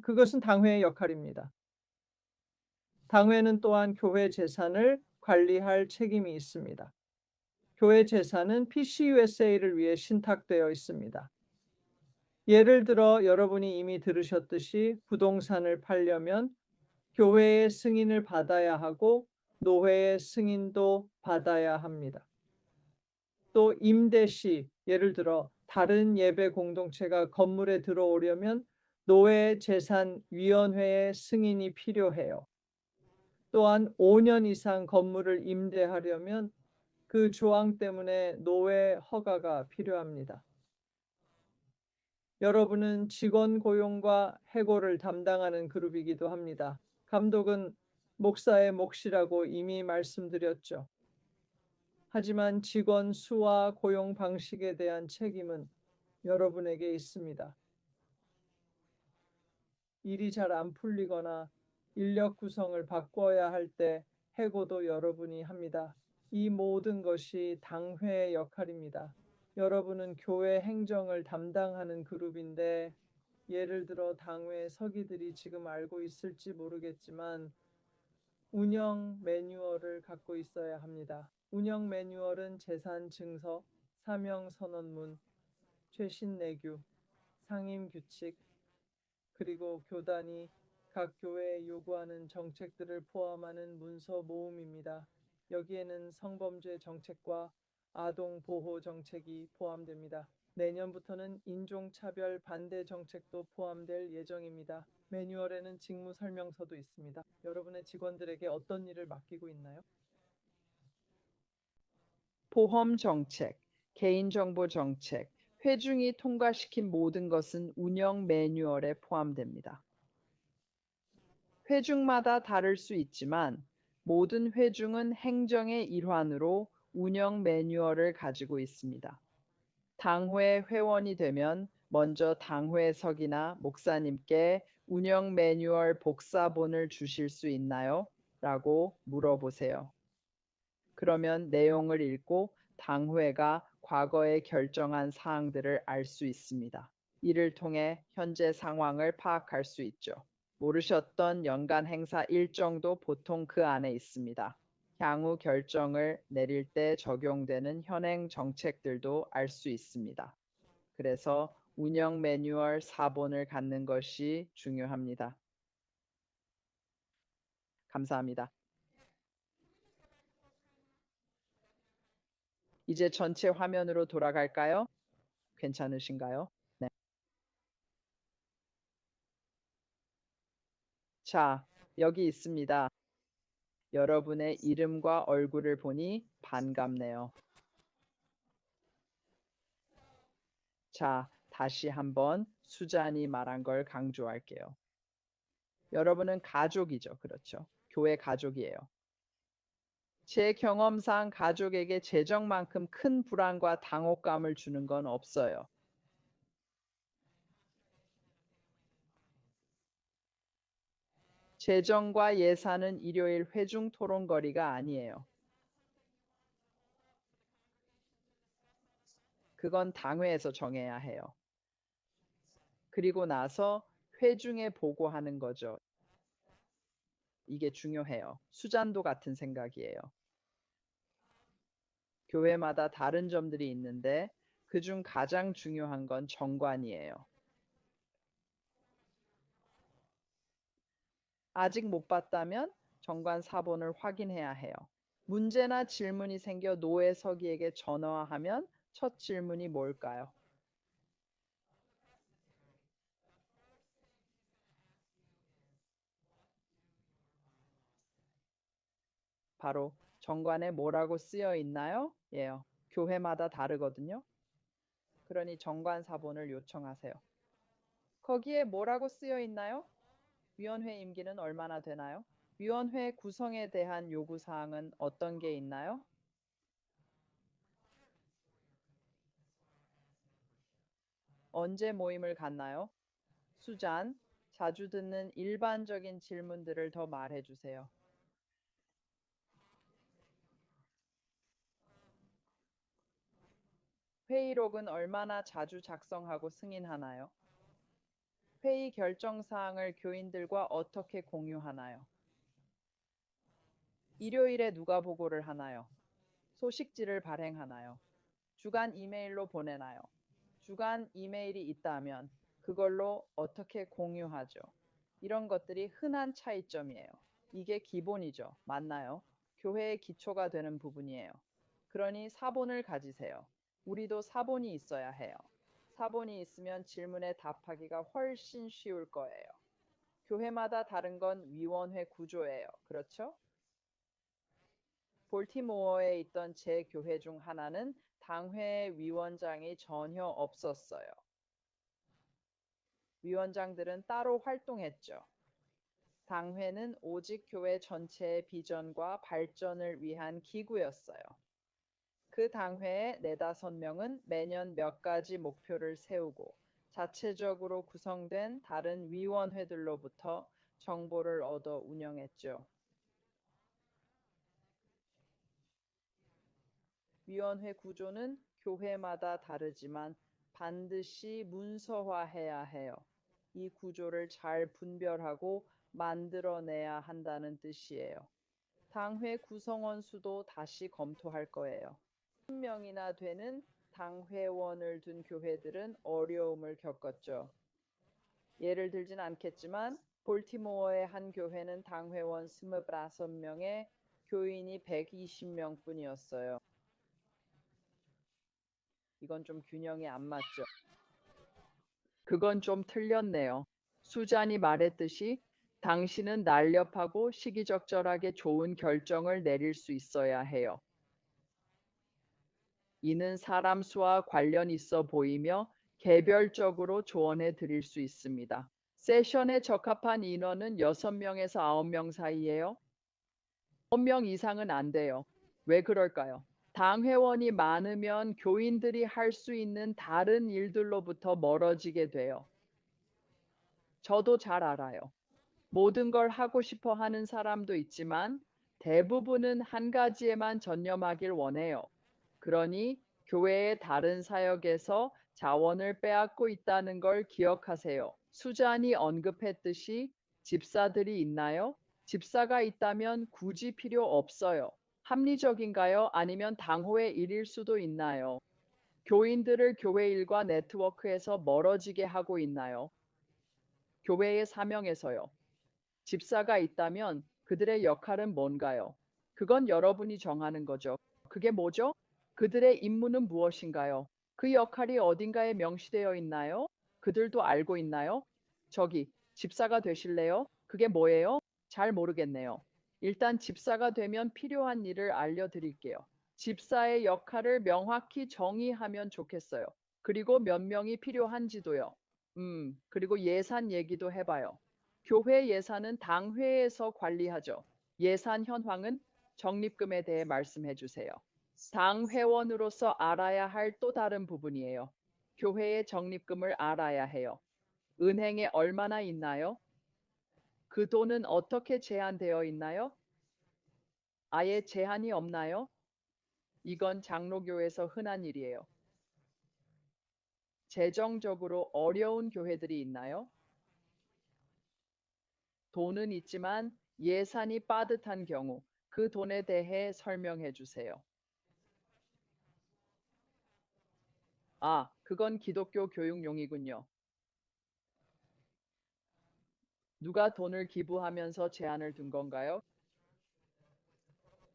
그것은 당회의 역할입니다. 당회는 또한 교회 재산을 관리할 책임이 있습니다. 교회 재산은 PCUSA를 위해 신탁되어 있습니다. 예를 들어 여러분이 이미 들으셨듯이 부동산을 팔려면 교회의 승인을 받아야 하고 노회의 승인도 받아야 합니다. 또 임대 시, 예를 들어 다른 예배 공동체가 건물에 들어오려면 노회 재산위원회의 승인이 필요해요. 또한 5년 이상 건물을 임대하려면 그 조항 때문에 노회 허가가 필요합니다. 여러분은 직원 고용과 해고를 담당하는 그룹이기도 합니다. 감독은 목사의 몫이라고 이미 말씀드렸죠. 하지만 직원 수와 고용 방식에 대한 책임은 여러분에게 있습니다. 일이 잘 안 풀리거나 인력 구성을 바꿔야 할 때 해고도 여러분이 합니다. 이 모든 것이 당회의 역할입니다. 여러분은 교회 행정을 담당하는 그룹인데 예를 들어 당회 서기들이 지금 알고 있을지 모르겠지만 운영 매뉴얼을 갖고 있어야 합니다. 운영 매뉴얼은 재산 증서, 사명 선언문, 최신 내규, 상임 규칙, 그리고 교단이 각 교회에 요구하는 정책들을 포함하는 문서 모음입니다. 여기에는 성범죄 정책과 아동 보호 정책이 포함됩니다. 내년부터는 인종차별 반대 정책도 포함될 예정입니다. 매뉴얼에는 직무 설명서도 있습니다. 여러분의 직원들에게 어떤 일을 맡기고 있나요? 보험 정책, 개인정보 정책, 회중이 통과시킨 모든 것은 운영 매뉴얼에 포함됩니다. 회중마다 다를 수 있지만 모든 회중은 행정의 일환으로 운영 매뉴얼을 가지고 있습니다. 당회 회원이 되면 먼저 당회석이나 목사님께 운영 매뉴얼 복사본을 주실 수 있나요? 라고 물어보세요. 그러면 내용을 읽고 당회가 과거에 결정한 사항들을 알 수 있습니다. 이를 통해 현재 상황을 파악할 수 있죠. 모르셨던 연간 행사 일정도 보통 그 안에 있습니다. 향후 결정을 내릴 때 적용되는 현행 정책들도 알 수 있습니다. 그래서 운영 매뉴얼 4본을 갖는 것이 중요합니다. 감사합니다. 이제 전체 화면으로 돌아갈까요? 괜찮으신가요? 네. 자, 여기 있습니다. 여러분의 이름과 얼굴을 보니 반갑네요. 자, 다시 한번 수잔이 말한 걸 강조할게요. 여러분은 가족이죠. 그렇죠? 교회 가족이에요. 제 경험상 가족에게 재정만큼 큰 불안과 당혹감을 주는 건 없어요. 재정과 예산은 일요일 회중 토론거리가 아니에요. 그건 당회에서 정해야 해요. 그리고 나서 회중에 보고하는 거죠. 이게 중요해요. 수잔도 같은 생각이에요. 교회마다 다른 점들이 있는데 그중 가장 중요한 건 정관이에요. 아직 못 봤다면 정관 사본을 확인해야 해요. 문제나 질문이 생겨 노예 서기에게 전화하면 첫 질문이 뭘까요? 바로 정관에 뭐라고 쓰여 있나요? 예요. 교회마다 다르거든요. 그러니 정관 사본을 요청하세요. 거기에 뭐라고 쓰여 있나요? 위원회 임기는 얼마나 되나요? 위원회 구성에 대한 요구사항은 어떤 게 있나요? 언제 모임을 갖나요? 수잔, 자주 듣는 일반적인 질문들을 더 말해주세요. 회의록은 얼마나 자주 작성하고 승인하나요? 회의 결정 사항을 교인들과 어떻게 공유하나요? 일요일에 누가 보고를 하나요? 소식지를 발행하나요? 주간 이메일로 보내나요? 주간 이메일이 있다면 그걸로 어떻게 공유하죠? 이런 것들이 흔한 차이점이에요. 이게 기본이죠. 맞나요? 교회의 기초가 되는 부분이에요. 그러니 사본을 가지세요. 우리도 사본이 있어야 해요. 사본이 있으면 질문에 답하기가 훨씬 쉬울 거예요. 교회마다 다른 건 위원회 구조예요. 그렇죠? 볼티모어에 있던 제 교회 중 하나는 당회 위원장이 전혀 없었어요. 위원장들은 따로 활동했죠. 당회는 오직 교회 전체의 비전과 발전을 위한 기구였어요. 그 당회의 4~5명은 매년 몇 가지 목표를 세우고 자체적으로 구성된 다른 위원회들로부터 정보를 얻어 운영했죠. 위원회 구조는 교회마다 다르지만 반드시 문서화해야 해요. 이 구조를 잘 분별하고 만들어내야 한다는 뜻이에요. 당회 구성원 수도 다시 검토할 거예요. 10명이나 되는 당회원을 둔 교회들은 어려움을 겪었죠. 예를 들진 않겠지만 볼티모어의 한 교회는 당회원 25명에 교인이 120명 뿐이었어요. 이건 좀 균형이 안 맞죠. 그건 좀 틀렸네요. 수잔이 말했듯이 당신은 날렵하고 시기적절하게 좋은 결정을 내릴 수 있어야 해요. 이는 사람 수와 관련 있어 보이며 개별적으로 조언해 드릴 수 있습니다. 세션에 적합한 인원은 6명에서 9명 사이예요. 9명 이상은 안 돼요. 왜 그럴까요? 당회원이 많으면 교인들이 할 수 있는 다른 일들로부터 멀어지게 돼요. 저도 잘 알아요. 모든 걸 하고 싶어 하는 사람도 있지만 대부분은 한 가지에만 전념하길 원해요. 그러니 교회의 다른 사역에서 자원을 빼앗고 있다는 걸 기억하세요. 수잔이 언급했듯이 집사들이 있나요? 집사가 있다면 굳이 필요 없어요. 합리적인가요? 아니면 당호의 일일 수도 있나요? 교인들을 교회 일과 네트워크에서 멀어지게 하고 있나요? 교회의 사명에서요. 집사가 있다면 그들의 역할은 뭔가요? 그건 여러분이 정하는 거죠. 그게 뭐죠? 그들의 임무는 무엇인가요? 그 역할이 어딘가에 명시되어 있나요? 그들도 알고 있나요? 저기, 집사가 되실래요? 그게 뭐예요? 잘 모르겠네요. 일단 집사가 되면 필요한 일을 알려드릴게요. 집사의 역할을 명확히 정의하면 좋겠어요. 그리고 몇 명이 필요한지도요. 그리고 예산 얘기도 해봐요. 교회 예산은 당회에서 관리하죠. 예산 현황은 적립금에 대해 말씀해 주세요. 당회원으로서 알아야 할 또 다른 부분이에요. 교회의 적립금을 알아야 해요. 은행에 얼마나 있나요? 그 돈은 어떻게 제한되어 있나요? 아예 제한이 없나요? 이건 장로교에서 흔한 일이에요. 재정적으로 어려운 교회들이 있나요? 돈은 있지만 예산이 빠듯한 경우 그 돈에 대해 설명해 주세요. 아, 그건 기독교 교육용이군요. 누가 돈을 기부하면서 제한을 둔 건가요?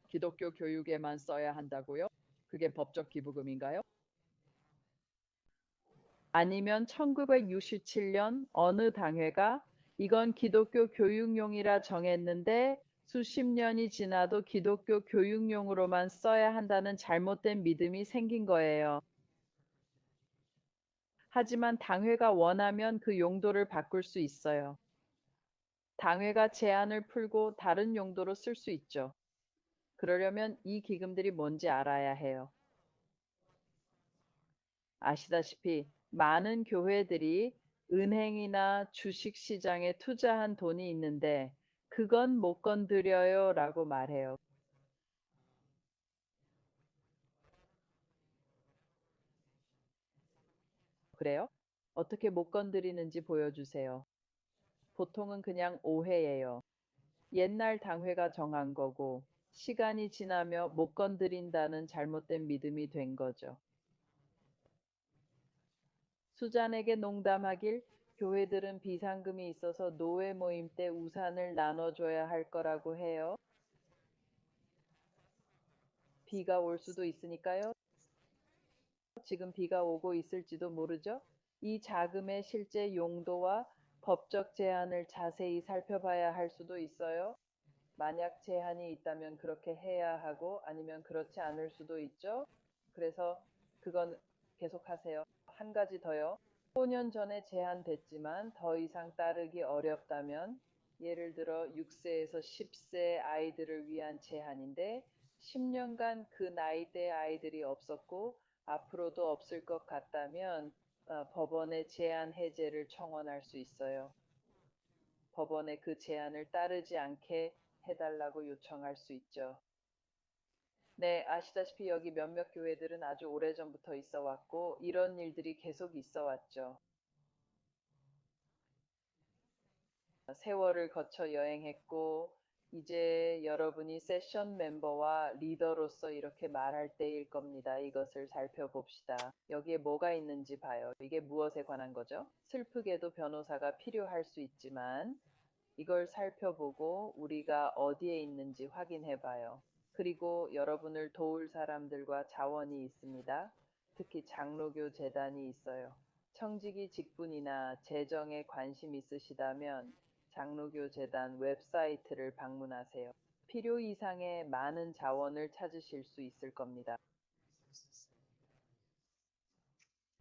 기독교 교육에만 써야 한다고요? 그게 법적 기부금인가요? 아니면 1967년 어느 당회가 이건 기독교 교육용이라 정했는데 수십 년이 지나도 기독교 교육용으로만 써야 한다는 잘못된 믿음이 생긴 거예요. 하지만 당회가 원하면 그 용도를 바꿀 수 있어요. 당회가 제한을 풀고 다른 용도로 쓸 수 있죠. 그러려면 이 기금들이 뭔지 알아야 해요. 아시다시피 많은 교회들이 은행이나 주식 시장에 투자한 돈이 있는데 그건 못 건드려요 라고 말해요. 그래요? 어떻게 못 건드리는지 보여주세요. 보통은 그냥 오해예요. 옛날 당회가 정한 거고 시간이 지나며 못 건드린다는 잘못된 믿음이 된 거죠. 수잔에게 농담하길 교회들은 비상금이 있어서 노회 모임 때 우산을 나눠줘야 할 거라고 해요. 비가 올 수도 있으니까요. 지금 비가 오고 있을지도 모르죠. 이 자금의 실제 용도와 법적 제한을 자세히 살펴봐야 할 수도 있어요. 만약 제한이 있다면 그렇게 해야 하고 아니면 그렇지 않을 수도 있죠. 그래서 그건 계속하세요. 한 가지 더요. 5년 전에 제한됐지만 더 이상 따르기 어렵다면 예를 들어 6세에서 10세 아이들을 위한 제한인데 10년간 그 나이대 아이들이 없었고 앞으로도 없을 것 같다면 법원에 제한 해제를 청원할 수 있어요. 법원에 그 제한을 따르지 않게 해달라고 요청할 수 있죠. 네, 아시다시피 여기 몇몇 교회들은 아주 오래전부터 있어 왔고 이런 일들이 계속 있어 왔죠. 세월을 거쳐 여행했고 이제 여러분이 세션 멤버와 리더로서 이렇게 말할 때일 겁니다. 이것을 살펴봅시다. 여기에 뭐가 있는지 봐요. 이게 무엇에 관한 거죠? 슬프게도 변호사가 필요할 수 있지만 이걸 살펴보고 우리가 어디에 있는지 확인해 봐요. 그리고 여러분을 도울 사람들과 자원이 있습니다. 특히 장로교 재단이 있어요. 청지기 직분이나 재정에 관심 있으시다면 장로교 재단 웹사이트를 방문하세요. 필요 이상의 많은 자원을 찾으실 수 있을 겁니다.